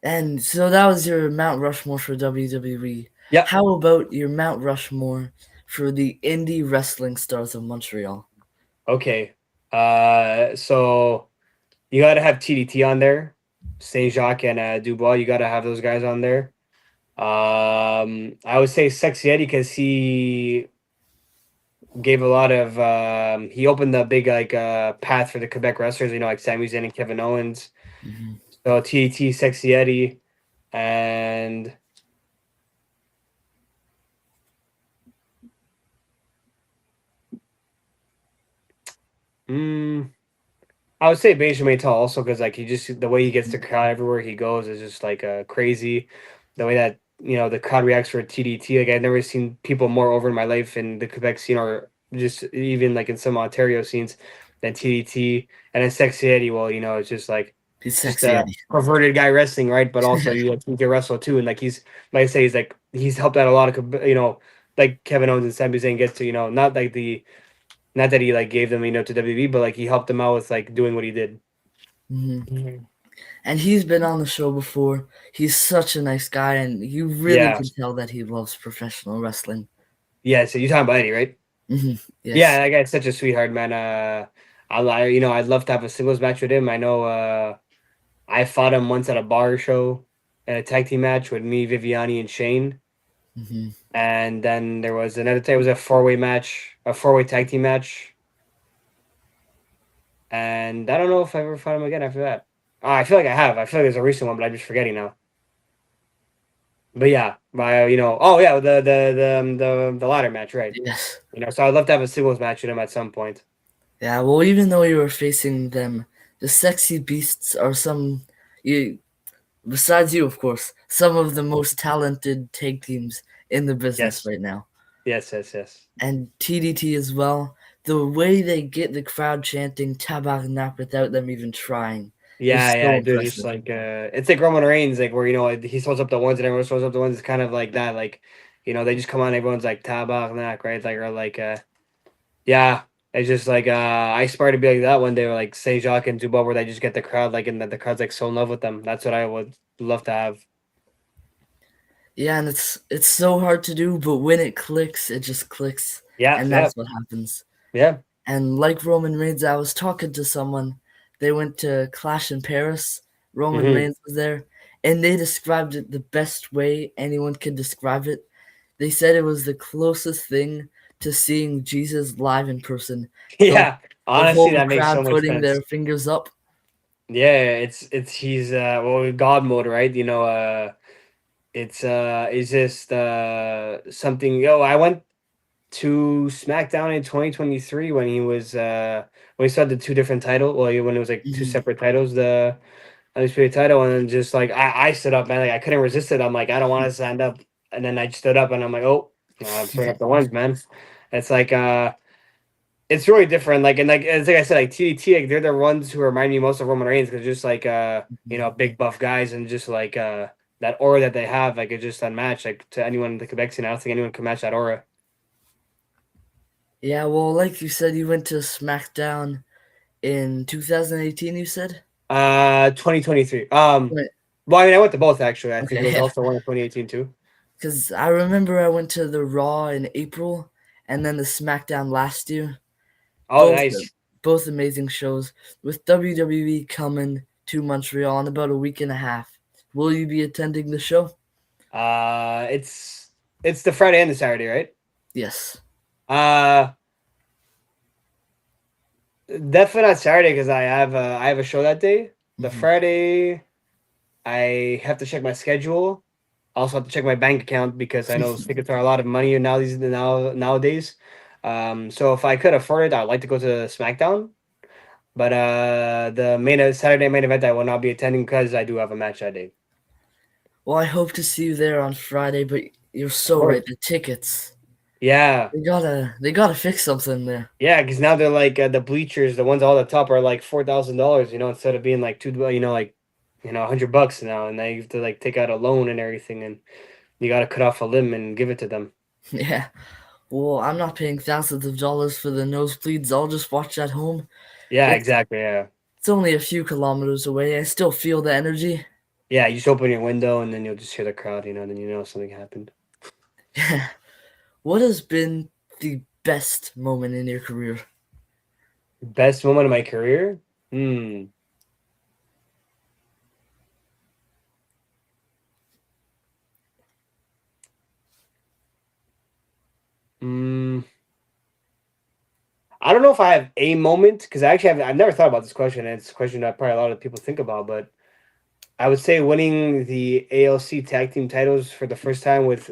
A: And so that was your Mount Rushmore for WWE.
B: Yep.
A: How about your Mount Rushmore for the indie wrestling stars of Montreal?
B: Okay. So you got to have TDT on there, Saint Jacques and Dubois. You got to have those guys on there. I would say Sexy Eddie because gave a lot of he opened the big like path for the Quebec wrestlers, like Sami Zayn and Kevin Owens.
A: Hmm.
B: So TDT, Sexy Eddie, and mm, I would say Benjamin Tall also because like he just the way he gets the crowd everywhere he goes is just like crazy. The way that the crowd reacts for TDT, like I've never seen people more over in my life in the Quebec scene or just even like in some Ontario scenes than TDT. And then Sexy Eddie, well, it's just like
A: He's
B: just
A: sexy,
B: a
A: Eddie.
B: perverted guy wrestling, right? But also he can wrestle too, and like he's like I say, he's helped out a lot of like Kevin Owens and Sami Zayn get to not that he like gave them to WB, but like he helped them out with like doing what he did.
A: Hmm.
B: Mhm.
A: And he's been on the show before. He's such a nice guy, and you really
B: Yeah,
A: can tell that he loves professional wrestling.
B: yeah. So you talking about Eddie, right?
A: Hmm.
B: Yeah,
A: Yes.
B: that guy's such a sweetheart, man. I'd love to have a singles match with him. I know. I fought him once at a bar show in a tag team match with me, Viviani, and Shane.
A: Hmm.
B: And then there was another time. It was a four-way match, a four-way tag team match. And I don't know if I ever fought him again after that. I feel like I have. I feel like there's a recent one, but I'm just forgetting now. But yeah, oh yeah, the ladder match, right?
A: Yes.
B: So I'd love to have a singles match with him at some point.
A: Yeah, well, even though you were facing them, the sexy beasts are you, besides you, of course, some of the most talented tag teams in the business
B: Yes,
A: right now.
B: yes, yes, yes.
A: And TDT as well. The way they get the crowd chanting Tabarnak without them even trying is
B: Yeah,
A: so
B: yeah. They're just
A: impressive.
B: like it's like Roman Reigns, like where he throws up the ones and everyone throws up the ones. It's kind of like that, like they just come on, everyone's like tabarnak, right? Like or like yeah. It's just like I aspire to be like that one day, or like Saint Jacques and Dubois, where they just get the crowd like and the crowd's like so in love with them. That's what I would love to have.
A: Yeah, and it's so hard to do, but when it clicks, it just clicks,
B: Yeah,
A: and
B: yeah,
A: that's what happens.
B: yeah.
A: And like Roman Reigns, I was talking to someone. They went to Clash in Paris. Roman
B: Hmm.
A: Reigns was there, and they described it the best way anyone could describe it. They said it was the closest thing to seeing Jesus live in person. The
B: Yeah.
A: the
B: Honestly,
A: whole
B: that makes
A: crowd
B: so much
A: putting
B: sense.
A: their fingers up.
B: Yeah, it's he's well God mode, right? It's just something. I went to SmackDown in 2023 when he started the two different title. Well, when it was like two
A: Mhm.
B: separate titles, the undisputed title, and then just like I stood up, man. Like I couldn't resist it. I'm like I don't want to stand up, and then I just stood up, and I'm like, oh, I'm throwing up the ones, man. It's like it's really different. Like and like it's like I said, like TDT, like they're the ones who remind me most of Roman Reigns because just like big buff guys and just like that aura that they have, like it's just unmatched. Like to anyone in the Quebec scene, I don't think anyone can match that aura.
A: Yeah, well, like you said, you went to SmackDown in 2018. You said.
B: 2023.
A: Right.
B: Well, I mean, I went to both actually. I think
A: Okay,
B: there was
A: yeah.
B: also one in 2018 too.
A: Because I remember I went to the Raw in April, and then the SmackDown last year.
B: Oh,
A: Both
B: nice.
A: both amazing shows. With WWE coming to Montreal in about a week and a half, will you be attending the show?
B: It's the Friday and the Saturday, right?
A: Yes.
B: Uh, Definitely not Saturday because I have a show that day. The
A: Hmm.
B: Friday, I have to check my schedule. I also have to check my bank account because I know those tickets are a lot of money nowadays. So if I could afford it, I'd like to go to SmackDown. But the Saturday main event, I will not be attending because I do have a match that day.
A: Well, I hope to see you there on Friday, but you're
B: Of
A: so right.
B: course.
A: The tickets,
B: Yeah,
A: they gotta fix something there.
B: yeah, because now they're like the bleachers, the ones all the top are like $4,000. Instead of being like $100 now, and now you have to like take out a loan and everything, and you got to cut off a limb and give it to them.
A: Yeah. Well, I'm not paying thousands of dollars for the nosebleeds. I'll just watch at home.
B: Yeah,
A: It's
B: exactly. Yeah,
A: it's only a few kilometers away. I still feel the energy.
B: yeah. You just open your window and then you'll just hear the crowd. Then something happened.
A: What has been the best moment in your career?
B: Best moment of my career. Hmm. Mm, I don't know if I have a moment because I actually I've never thought about this question, and it's a question that probably a lot of people think about. But I would say winning the ALC tag team titles for the first time with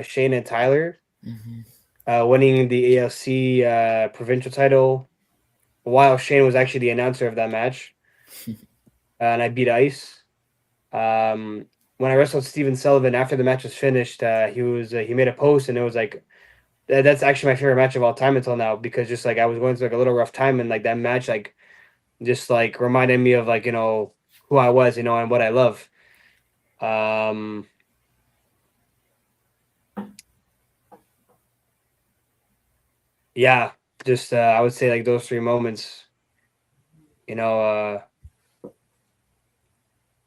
B: Shane and Tyler,
A: Hmm.
B: winning the ALC provincial title while Shane was actually the announcer of that match, and I beat Ice. Um, when I wrestled Steven Sullivan after the match was finished, he made a post and it was like that's actually my favorite match of all time until now because just like I was going through like a little rough time and like that match like just like reminded me of like who I was and what I love. Um, yeah, just I would say like those three moments, you know,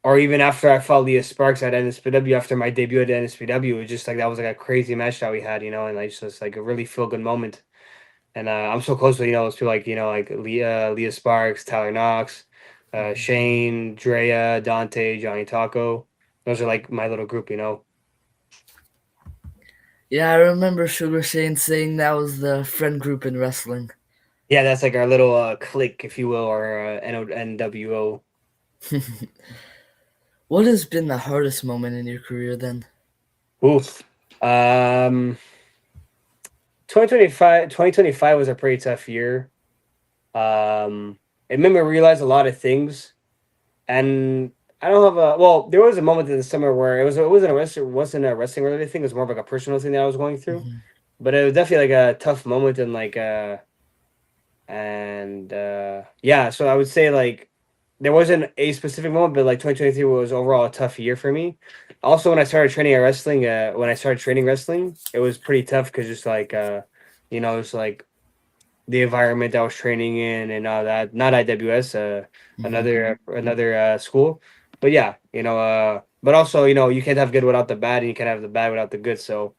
B: or even after I fought Leah Sparks at NSPW after my debut at NSPW, it was just like that was like a crazy match that we had, and like just like a really feel good moment. And I'm so close with those people like like Leah Sparks, Tyler Knox, Shane, Drea, Dante, Johnny Taco. Those are like my little group.
A: Yeah, I remember Sugar Shane saying that was the friend group in wrestling.
B: Yeah, that's like our little clique, if you will, or NWO.
A: What has been the hardest moment in your career then?
B: Oof. Um, 2025 was a pretty tough year. It made me realize a lot of things. And I don't have a well. There was a moment in the summer where it wasn't a wrestling related thing. It was more of like a personal thing that I was going through.
A: Hmm.
B: But it was definitely like a tough moment and yeah. So I would say like there wasn't a specific moment, but like 2023 was overall a tough year for me. Also, when I started training wrestling, it was pretty tough because just like it's like the environment I was training in and all that. Not IWS,
A: Hmm.
B: another school. But yeah, but also, you can't have good without the bad and you can't have the bad without the good. So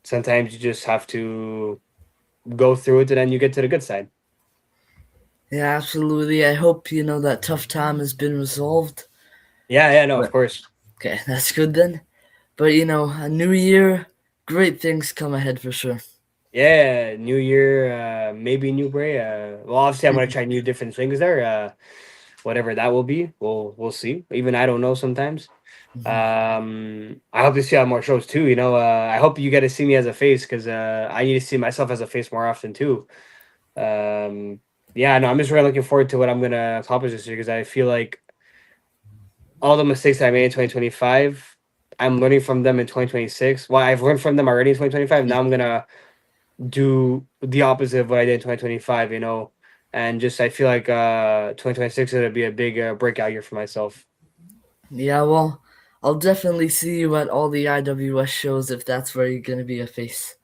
B: sometimes you just have to go through it and then you get to the good side.
A: Yeah, absolutely. I hope that tough time has been resolved.
B: Yeah, yeah, no, of
A: But
B: course.
A: okay, that's good then. But a new year, great things come ahead for sure.
B: Yeah, new year, maybe new Bray. Well, obviously, I'm gonna try new different things there. Whatever that will be, we'll see. Even I don't know sometimes.
A: Mhm.
B: I hope to see on more shows too. I hope you get to see me as a face because I need to see myself as a face more often too. Um, yeah, no, I'm just really looking forward to what I'm gonna accomplish this year because I feel like all the mistakes I made in 2025, I'm learning from them in 2026. Well, I've learned from them already in 2025. Now I'm gonna do the opposite of what I did in 2025. And just I feel like 2026 is gonna be a big breakout year for myself.
A: Yeah, well, I'll definitely see you at all the IWS shows if that's where you're gonna be a face.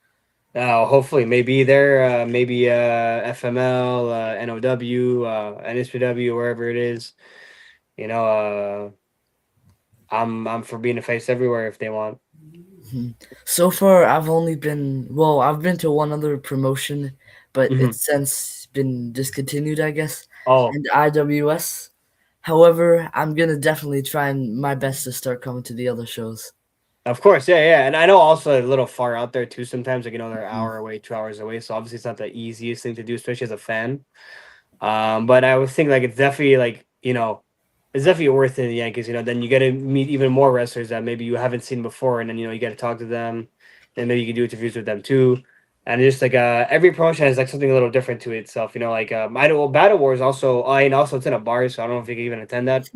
B: Hopefully, maybe there, maybe FML, NOW, NSPW, wherever it is. You know, I'm for being a face everywhere if they want.
A: Mhm. So far, I've been to one other promotion, but
B: Hmm.
A: it's since been discontinued, I guess,
B: Oh,
A: and IWS. However, I'm gonna definitely try my best to start coming to the other shows.
B: of course, yeah, yeah, and I know also a little far out there too. Sometimes, like they're an
A: Mhm.
B: hour away, 2 hours away. So obviously, it's not the easiest thing to do, especially as a fan. But I would think like it's definitely like it's definitely worth it in the Yankees. Then you get to meet even more wrestlers that maybe you haven't seen before, and then you get to talk to them, and maybe you can do interviews with them too. And just like every promotion has like something a little different to itself. Like Battle Wars also. And also it's in a bar, so I don't know if you can even attend that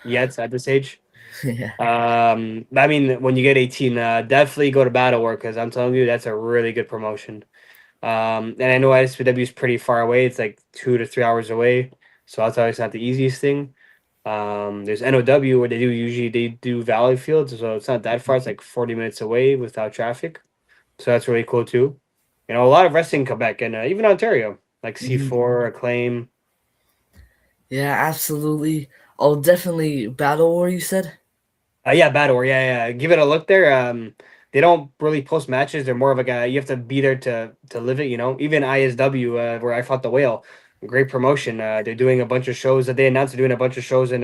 B: yet at this age.
A: Yeah.
B: I mean, when you get 18, definitely go to Battle War because I'm telling you that's a really good promotion. And I know SPW is pretty far away. It's like 2 to 3 hours away. So that's always not the easiest thing. There's NOW where they do Valley Fields, so it's not that far. It's like 40 minutes away without traffic. So that's really cool too. A lot of wrestling in Quebec and even Ontario, like
A: Mhm.
B: C4, Acclaim.
A: Yeah, absolutely. I'll definitely Battle War. You said.
B: Yeah, Battle War. Yeah, yeah. Give it a look there. They don't really post matches. They're more of like you have to be there to live it. Even ISW, where I fought the whale, great promotion. They're doing a bunch of shows that they announced. They're doing a bunch of shows in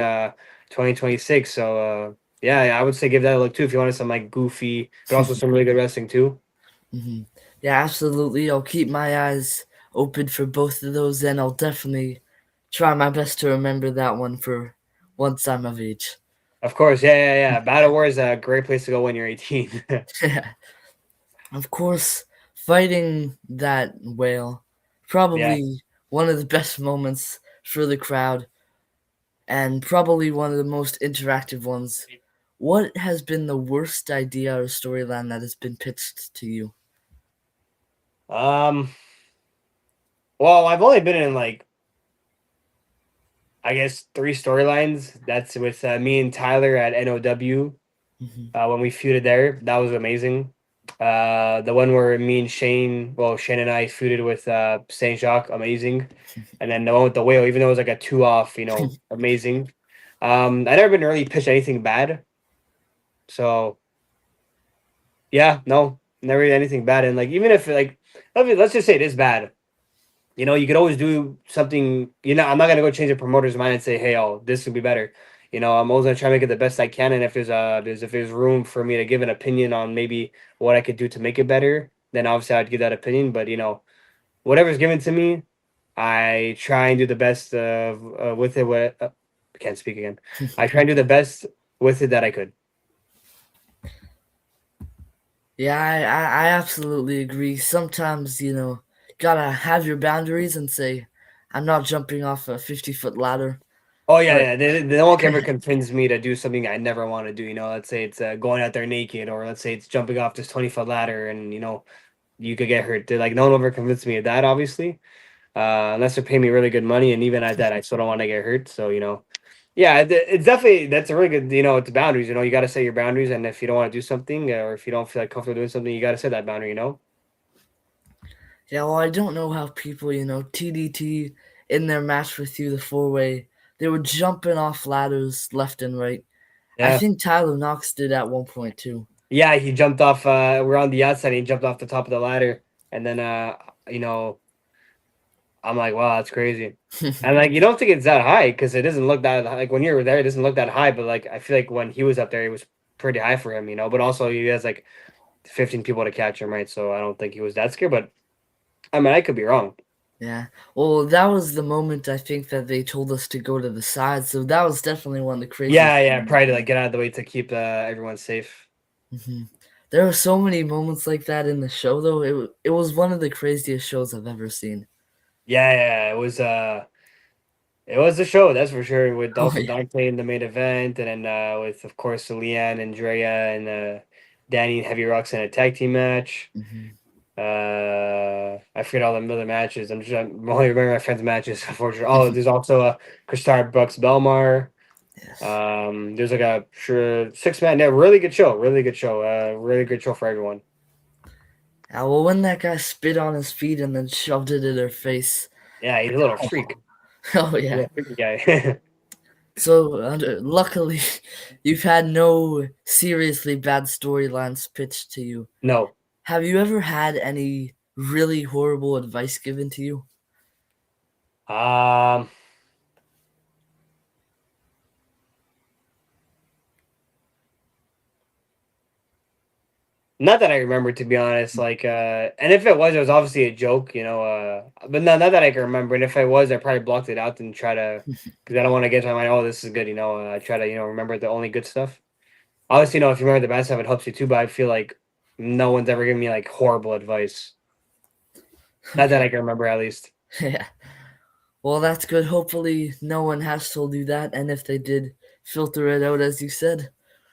B: 2026. So yeah, I would say give that a look too if you wanted some like goofy, but also some really good wrestling too.
A: Hmm. Yeah, absolutely. I'll keep my eyes open for both of those, and I'll definitely try my best to remember that one for once I'm of age.
B: Of course, yeah. Battle War is a great place to go when you're 18.
A: Of course, fighting that whale,
B: Yeah.
A: probably one of the best moments for the crowd, and probably one of the most interactive ones. What has been the worst idea or storyline that has been pitched to you?
B: Um. Well, I've only been in like I guess three storylines. That's with me and Tyler at NOW
A: Mhm.
B: when we feuded there. That was amazing. The one where me and Shane, well, Shane and I feuded with Saint Jacques, amazing. And then the one with the whale, even though it was like a two off, amazing. I never been really pitched anything bad, so yeah, no, never really anything bad. And like even if like let's just say it is bad, you could always do something. I'm not gonna go change the promoter's mind and say, "Hey, oh, this would be better." I'm always gonna try to make it the best I can. And if there's room for me to give an opinion on maybe what I could do to make it better, then obviously I'd give that opinion. But whatever's given to me, I try and do the best with it. I can't speak again. I try and do the best with it that I could.
A: Yeah, I absolutely agree. Sometimes, gotta have your boundaries and say, I'm not jumping off a 50-foot ladder.
B: Oh yeah,
A: But
B: yeah. They won't ever convince me to do something I never want to do. Let's say it's going out there naked, or let's say it's jumping off this 20-foot ladder, and you could get hurt. They're like, no one ever convinced me of that, obviously. Unless they're paying me really good money, and even at that, I still don't want to get hurt. So yeah, it's definitely that's a really good. It's boundaries. You got to set your boundaries, and if you don't want to do something, or if you don't feel like comfortable doing something, you got to set that boundary.
A: yeah, well, I don't know how people, TDT in their match with you, the four-way, they were jumping off ladders left and right. I
B: Yeah,
A: think Tyler Knox did at one point too.
B: yeah. He jumped off. We're on the outside. And he jumped off the top of the ladder, and then you know I'm like, wow, that's crazy. And like, you don't think it's that high because it doesn't look that like when you're there, it doesn't look that high. But like, I feel like when he was up there, it was pretty high for him. But also, he has like 15 people to catch him, right? So I don't think he was that scared. But I mean, I could be wrong.
A: Yeah. Well, that was the moment I think that they told us to go to the side. So that was definitely one of the craziest
B: Yeah,
A: moments.
B: probably to like get out of the way to keep everyone safe.
A: Hmm. There were so many moments like that in the show, though. It was one of the craziest shows I've ever seen.
B: Yeah. It was a show, that's for sure. With
A: Oh
B: also
A: yeah.
B: Dante in the main event, and then with of course Leanne and Drea and Danny and Heavy Rocks in a tag team match.
A: Hmm.
B: I forget all the other matches. I'm only remembering my friends' matches. Unfortunately, oh, there's also Kristar Brooks Belmar.
A: Yes.
B: There's like a sure 6 man. Yeah, really good show. Really good show. Really good show for everyone.
A: Yeah, well, when that guy spit on his feet and then shoved it in her face.
B: Yeah, he's a little freak.
A: Oh yeah.
B: Yeah, freaky guy.
A: So luckily, you've had no seriously bad storylines pitched to you.
B: No.
A: Have you ever had any really horrible advice given to you?
B: Um. Not that I remember, to be honest. Like, and if it was obviously a joke. But not that I can remember. And if I was, I probably blocked it out and try to, because I don't want to get to my mind. Oh, this is good. I try to, remember the only good stuff. Obviously, if you remember the bad stuff, it helps you too. But I feel like no one's ever given me like horrible advice. Not that
A: Okay.
B: I can remember, at least.
A: Yeah. Well, that's good. Hopefully, no one has told you that, and if they did, filter it out as you said.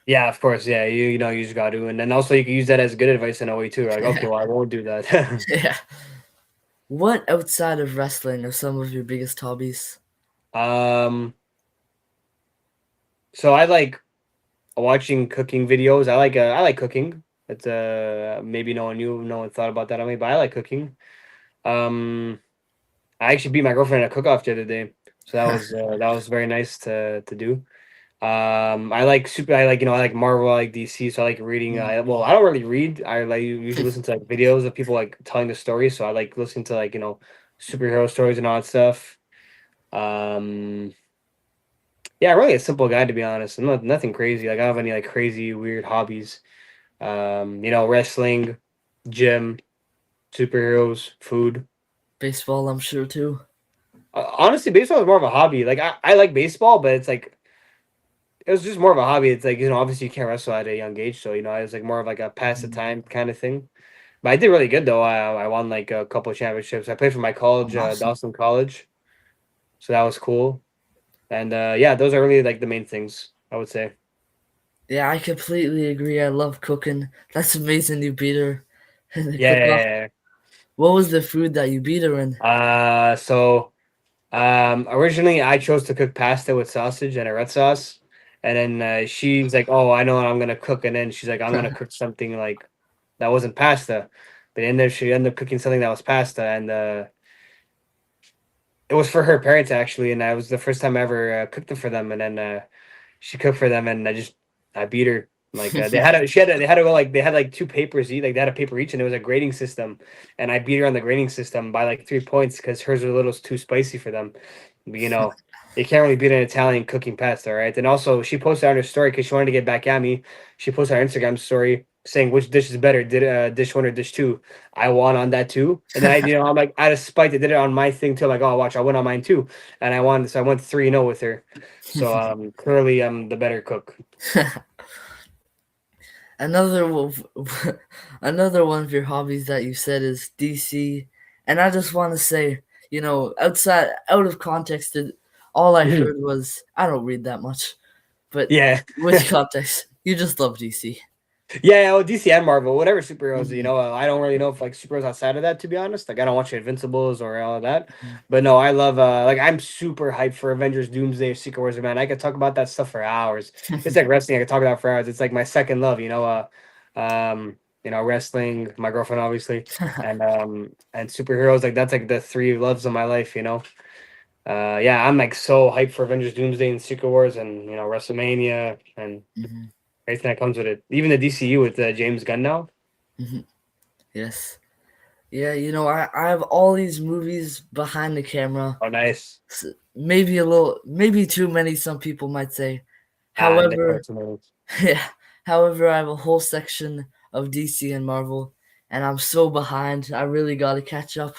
B: Yeah, of course. Yeah, you just got to, and then also you can use that as good advice in a way too. Like, okay, well, I won't do that.
A: Yeah. What outside of wrestling are some of your biggest hobbies?
B: um, so I like watching cooking videos. I like cooking. It's maybe no one thought about that on me, but I like cooking. Um, I actually beat my girlfriend in a cook off the other day, so that was very nice to do. I like Marvel, I like DC, so I like reading.
A: Mm.
B: Well, I don't really read. I like usually listen to like videos of people like telling the story. So I like listening to like superhero stories and all that stuff. Um, yeah, really a simple guy, to be honest. I'm not nothing crazy. Like I don't have any like crazy weird hobbies. Wrestling, gym, superheroes, food.
A: Baseball, I'm sure too.
B: Honestly, baseball is more of a hobby. Like I like baseball, but it's like it was just more of a hobby. It's like obviously you can't wrestle at a young age, so it was like more of like a pass the
A: Mhm.
B: time kind of thing. But I did really good though. I won like a couple of championships. I played for my college,
A: Awesome.
B: Dawson College, so that was cool. And yeah, those are really like the main things I would say.
A: Yeah, I completely agree. I love cooking. That's amazing you beat her in the
B: Yeah,
A: cook-off.
B: yeah,
A: What was the food that you beat her in?
B: yeah. So originally I chose to cook pasta with sausage and a red sauce, and then she's like, "Oh, I know what I'm gonna cook," and then she's like, "I'm gonna cook something like that wasn't pasta," but then she ended up cooking something that was pasta, and it was for her parents actually, and that was the first time I ever cooked it for them, and then she cooked for them, and I beat her. Like they had to go like they had like two papers each, like they had a paper each, and it was a grading system, and I beat her on the grading system by like 3 points because hers was a little too spicy for them. But, you can't really beat an Italian cooking pasta, right? And also, she posted on her story because she wanted to get back at me. She posted on her Instagram story saying which dish is better, did dish one or dish two. I won on that too, and then I'm like out of spite, I did it on my thing too. I'm like, oh, watch, I won on mine too, and I won, so I went 3-0 with her. So clearly, I'm the better cook.
A: Another another one of your hobbies that you said is DC, and I just want to say, out of context, all I heard was I don't read that much, but
B: Yeah.
A: with context, you just love DC.
B: Yeah, well, DC and Marvel, whatever superheroes,
A: Hmm.
B: I don't really know if like superheroes outside of that, to be honest. Like, I don't watch Invincibles or all of that. But no, I love, like, I'm super hyped for Avengers Doomsday, Secret Wars, man. I could talk about that stuff for hours. It's like wrestling, I could talk about for hours. It's like my second love, wrestling, my girlfriend, obviously, and superheroes. Like, that's like the three loves of my life, Yeah, I'm like so hyped for Avengers Doomsday and Secret Wars and, WrestleMania and
A: Hmm.
B: everything that comes with it. Even the DCU with James Gunn now.
A: Hmm. Yes. Yeah, I have all these movies behind the camera.
B: Oh, nice.
A: Maybe a little, maybe too many, some people might say.
B: And the
A: However,
B: cartoons.
A: yeah. However, I have a whole section of DC and Marvel, and I'm so behind. I really got to catch up.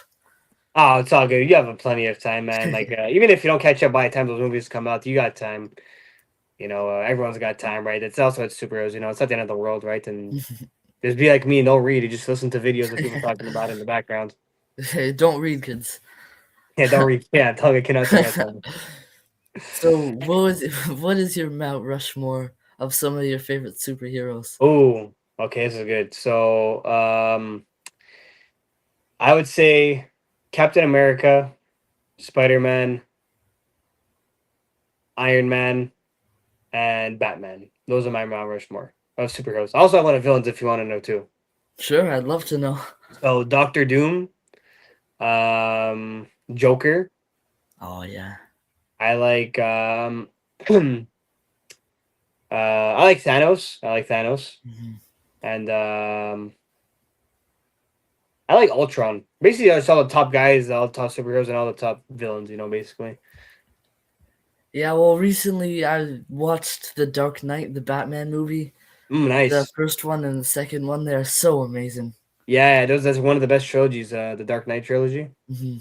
B: Oh, it's all good. You have plenty of time, man. Like, even if you don't catch up by the time those movies come out, you got time. Everyone's got time, right? It's also it's superheroes. It's not the end of the world, right? And just be like me, and don't read. You just listen to videos of people talking about it in the background.
A: Don't read, kids.
B: Yeah, don't read. Yeah, tell a kid not to read something.
A: So, what is your Mount Rushmore of some of your favorite superheroes?
B: Oh, okay, this is good. So, I would say Captain America, Spider Man, Iron Man, and Batman. Those are my Mount Rushmore of superheroes. Also, I want of villains if you want to know too.
A: Sure, I'd love to know.
B: So Doctor Doom, Joker.
A: Oh yeah.
B: I like I like Thanos. I like Thanos,
A: Mhm.
B: and I like Ultron. Basically, I saw the top guys, all the top superheroes, and all the top villains. Basically.
A: Yeah, well, recently I watched The Dark Knight, the Batman movie. The
B: Nice.
A: first one and the second one, they're so amazing.
B: Yeah, that's one of the best trilogies. The Dark Knight trilogy.
A: Hmm.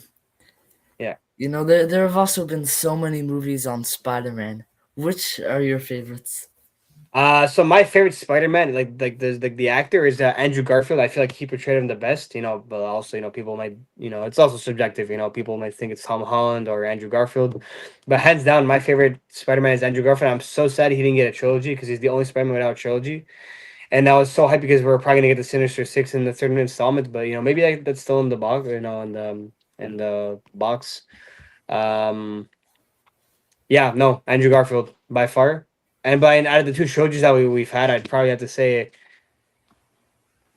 B: Yeah.
A: There have also been so many movies on Spider-Man. Which are your favorites?
B: So my favorite Spider-Man, like the actor is Andrew Garfield. I feel like he portrayed him the best, but also, people might, it's also subjective, people might think it's Tom Holland or Andrew Garfield. But hands down, my favorite Spider-Man is Andrew Garfield. I'm so sad he didn't get a trilogy because he's the only Spider-Man without a trilogy. And I was so hyped because we are probably gonna get the Sinister Six in the third installment, but maybe that's still in the box, in the box. Um yeah, no, Andrew Garfield by far. And out of the two trilogies that we've had, I'd probably have to say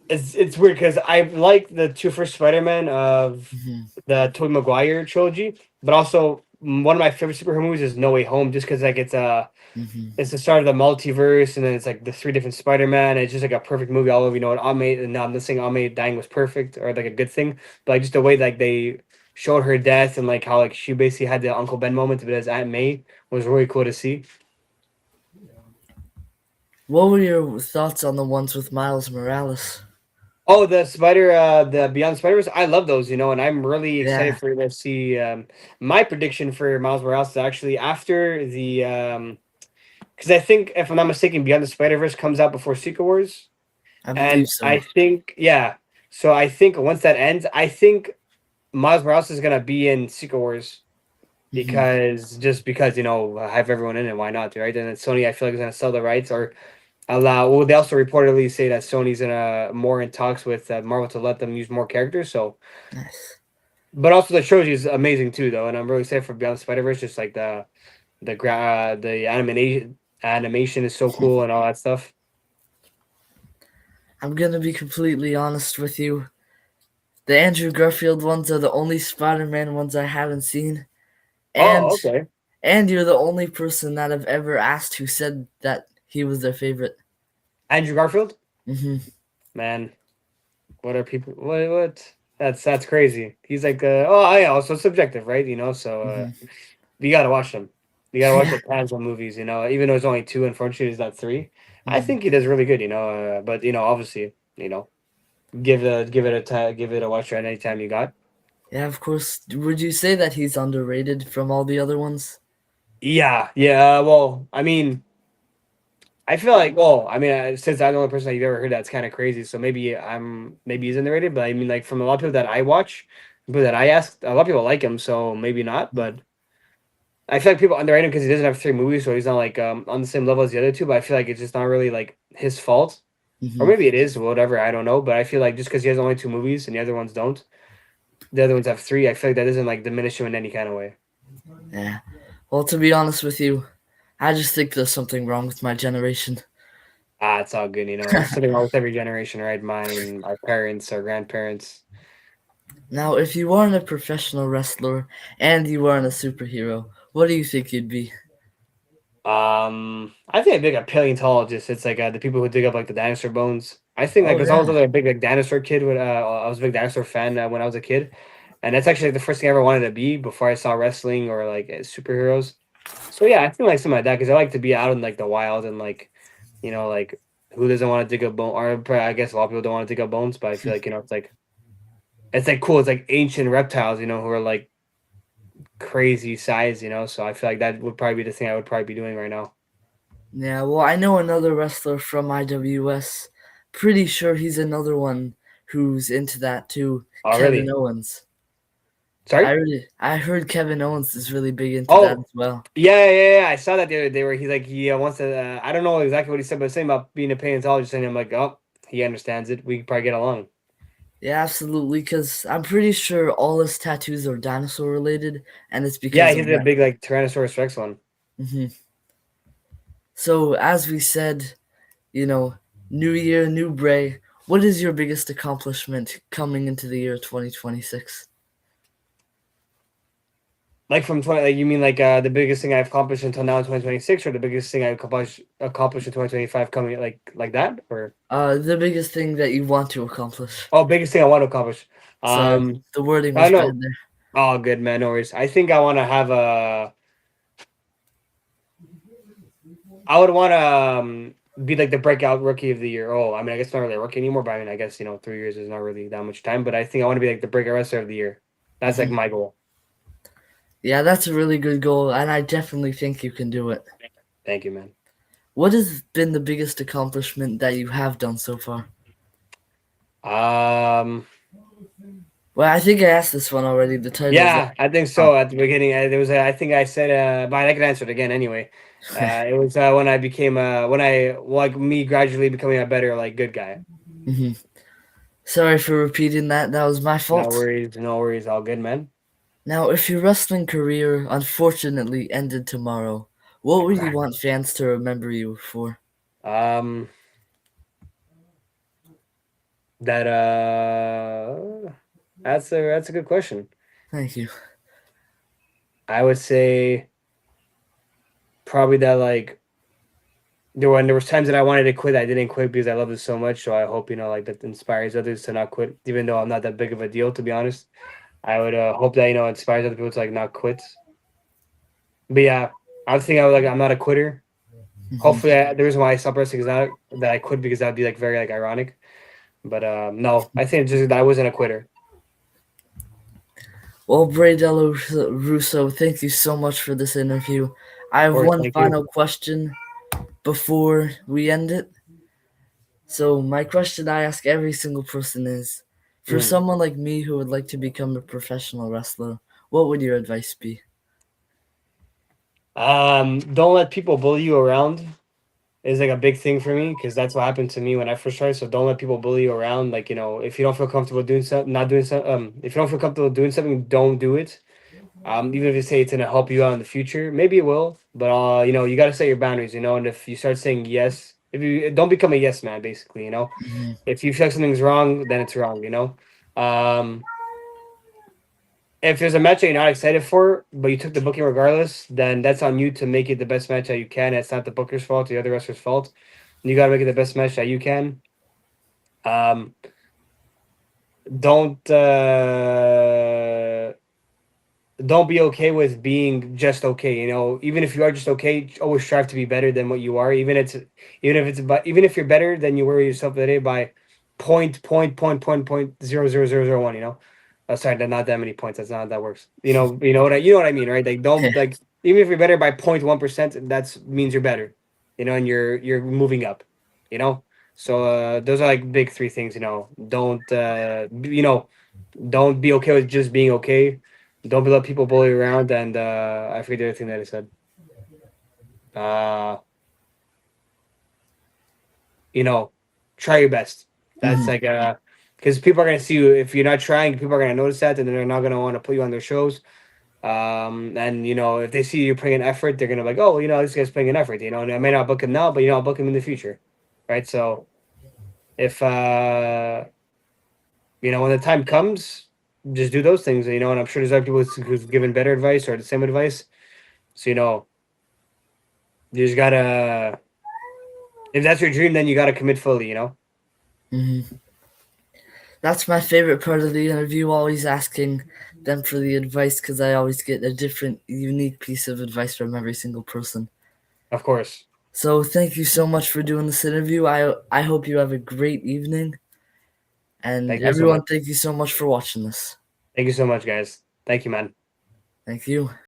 B: it's weird because I like the two first Spider-Man of
A: Hmm.
B: the Tobey Maguire trilogy, but also one of my favorite superhero movies is No Way Home, just because like
A: Hmm.
B: it's the start of the multiverse, and then it's like the three different Spider-Man. It's just like a perfect movie all over. And Aunt May, and I'm not saying Aunt May dying was perfect or like a good thing, but like just the way like they showed her death and like how like she basically had the Uncle Ben moment, but as Aunt May was really cool to see.
A: What were your thoughts on the ones with Miles Morales?
B: Oh, the Beyond Spider-Verse. I love those, and I'm really excited
A: Yeah,
B: for to see. My prediction for Miles Morales is actually after the because I think if I'm not mistaken, Beyond the Spider-Verse comes out before Secret Wars,
A: I believe
B: and I
A: so.
B: think yeah. So I think once that ends, I think Miles Morales is gonna be in Secret Wars
A: Hmm.
B: because have everyone in it. Why not, right? And then Sony, I feel like is gonna sell the rights or allow. Well, they also reportedly say that Sony's in more in talks with Marvel to let them use more characters. So,
A: Nice.
B: but also the trilogy is amazing too, though, and I'm really excited for Beyond Spider Verse. Just like the animation is so cool and all that stuff.
A: I'm gonna be completely honest with you. The Andrew Garfield ones are the only Spider-Man ones I haven't seen, and
B: Oh, okay.
A: you're the only person that I've ever asked who said that he was their favorite.
B: Andrew Garfield,
A: Hmm.
B: man, what are people? What? That's crazy. He's like, yeah, also subjective, right? So
A: Hmm.
B: you gotta watch them. You gotta watch
A: Yeah.
B: the Tansel movies. Even though it's only two, unfortunately, it's not three. I
A: Hmm.
B: think he does really good. But obviously, give it a watch at any time you got.
A: Yeah, of course. Would you say that he's underrated from all the other ones?
B: Yeah, yeah. Well, I mean, I feel like, well, I mean, since I'm the only person that you've ever heard, that's kind of crazy. So maybe he's underrated. But I mean, like from a lot of people that I watch, people that I ask, a lot of people like him. So maybe not. But I feel like people underrate him because he doesn't have three movies, so he's not like on the same level as the other two. But I feel like it's just not really like his fault, or
A: Hmm.
B: maybe it is. Whatever, I don't know. But I feel like just because he has only two movies and the other ones don't, the other ones have three. I feel like that doesn't like diminish him in any kind of way.
A: Yeah. Well, to be honest with you, I just think there's something wrong with my generation.
B: Ah, it's all good. There's something wrong with every generation, right? Mine, our parents, our grandparents.
A: Now, if you weren't a professional wrestler and you weren't a superhero, what do you think you'd be?
B: I think I'd be like a paleontologist. It's like the people who dig up like the dinosaur bones. I think like
A: Oh
B: because I was
A: yeah.
B: like, a big like dinosaur kid. When I was a big dinosaur fan when I was a kid, and that's actually like, the first thing I ever wanted to be before I saw wrestling or like superheroes. So yeah, I think like something like that because I like to be out in like the wild and like like who doesn't want to dig up bone? Or I guess a lot of people don't want to dig up bones, but I feel like it's like cool. It's like ancient reptiles, who are like crazy size, So I feel like that would probably be the thing I would probably be doing right now.
A: Yeah, well, I know another wrestler from IWS. Pretty sure he's another one who's into that too.
B: Oh,
A: Kevin
B: really?
A: Owens.
B: Sorry?
A: I heard Kevin Owens is really big into that
B: Oh,
A: as well.
B: yeah, yeah, yeah. I saw that the other day where he wants to. I don't know exactly what he said, but saying about being a paleontologist, and I'm like, oh, he understands it. We could probably get along.
A: Yeah, absolutely, because I'm pretty sure all his tattoos are dinosaur related, and it's
B: Yeah,
A: because of
B: he's a
A: that.
B: big like Tyrannosaurus Rex one.
A: Hmm. So, as we said, you know, new year, new Bray. What is your biggest accomplishment coming into the year 2026?
B: Like from 20, like you mean like the biggest thing I've accomplished until now in 2026, or the biggest thing I've accomplished in 2025 coming like that, or
A: The biggest thing that you want to accomplish.
B: oh, biggest thing I want to accomplish.
A: Sorry,
B: Um,
A: the wording
B: I
A: was
B: don't know.
A: bad there.
B: Oh, good man, no worries. I think I want to have a. I would want to be like the breakout rookie of the year. Oh, I mean, I guess not really a rookie anymore, but I mean, I guess 3 years is not really that much time. But I think I want to be like the breakout wrestler of the year. That's like
A: Hmm.
B: my goal.
A: Yeah, that's a really good goal, and I definitely think you can do it.
B: Thank you, man.
A: What has been the biggest accomplishment that you have done so far?
B: Um,
A: Well, I think I asked this one already. The title's
B: yeah, I think
A: oh.
B: so. At the beginning, there was I think I said, but I can answer it again anyway. It was when I became when I like me gradually becoming a better like good guy.
A: Hmm. Sorry for repeating that. That was my
B: No
A: fault.
B: worries, no worries, all good, man.
A: Now, if your wrestling career unfortunately ended tomorrow, what would you want fans to remember you for?
B: Um, that that's a good question.
A: Thank you.
B: I would say probably that like there was times that I wanted to quit, I didn't quit because I love it so much. So I hope like that inspires others to not quit, even though I'm not that big of a deal to be honest. I would hope that inspires other people to like not quit. But yeah, I think I would like I'm not a quitter.
A: Hmm.
B: Hopefully, the reason why I stopped wrestling is not that I quit because that'd be like very like ironic. But no, I think just that I wasn't a quitter.
A: Well, Bray Dello Russo, thank you so much for this interview. I
B: Of
A: have
B: course,
A: one
B: thank you.
A: final question before we end it. So, my question I ask every single person is, for
B: Mm.
A: someone like me who would like to become a professional wrestler, what would your advice be?
B: Don't let people bully you around is like a big thing for me because that's what happened to me when I first started. So don't let people bully you around. Like, if you don't feel comfortable doing something, not doing something, if you don't feel comfortable doing something, don't do it. Even if you say it's gonna help you out in the future, maybe it will. But you got to set your boundaries. And if you start saying yes, if you don't become a yes man, basically.
A: Hmm.
B: If you feel like something's wrong, then it's wrong. Um, if there's a match that you're not excited for, but you took the booking regardless, then that's on you to make it the best match that you can. It's not the booker's fault, the other wrestler's fault. You got to make it the best match that you can. Um, don't don't be okay with being just okay. Even if you are just okay, always strive to be better than what you are. Even if you're better than you were yourself today by point 0.0001. Sorry, not that many points. That's not how that works. You know what I mean, right? Like
A: Yeah.
B: don't like even if you're better by 0.1%, that's means you're better. And you're moving up. You know. So those are like big three things. Don't be okay with just being okay. Don't let people bully you around. And I forget the other thing that I said. Uh, you know, try your best. That's
A: Hmm.
B: like because people are gonna see you if you're not trying. People are gonna notice that, and they're not gonna want to put you on their shows. And if they see you putting an effort, they're gonna be like, oh, this guy's putting an effort. And I may not book him now, but I'll book him in the future, right? So if when the time comes, just do those things. And I'm sure there's other people who's given better advice or the same advice. So you just gotta if that's your dream, then you gotta commit fully.
A: Hmm. That's my favorite part of the interview, always asking them for the advice because I always get a different, unique piece of advice from every single person.
B: Of course.
A: So thank you so much for doing this interview. I hope you have a great evening. And
B: Thank you so much.
A: everyone, thank you so much for watching this.
B: Thank you so much, guys. Thank you, man.
A: Thank you.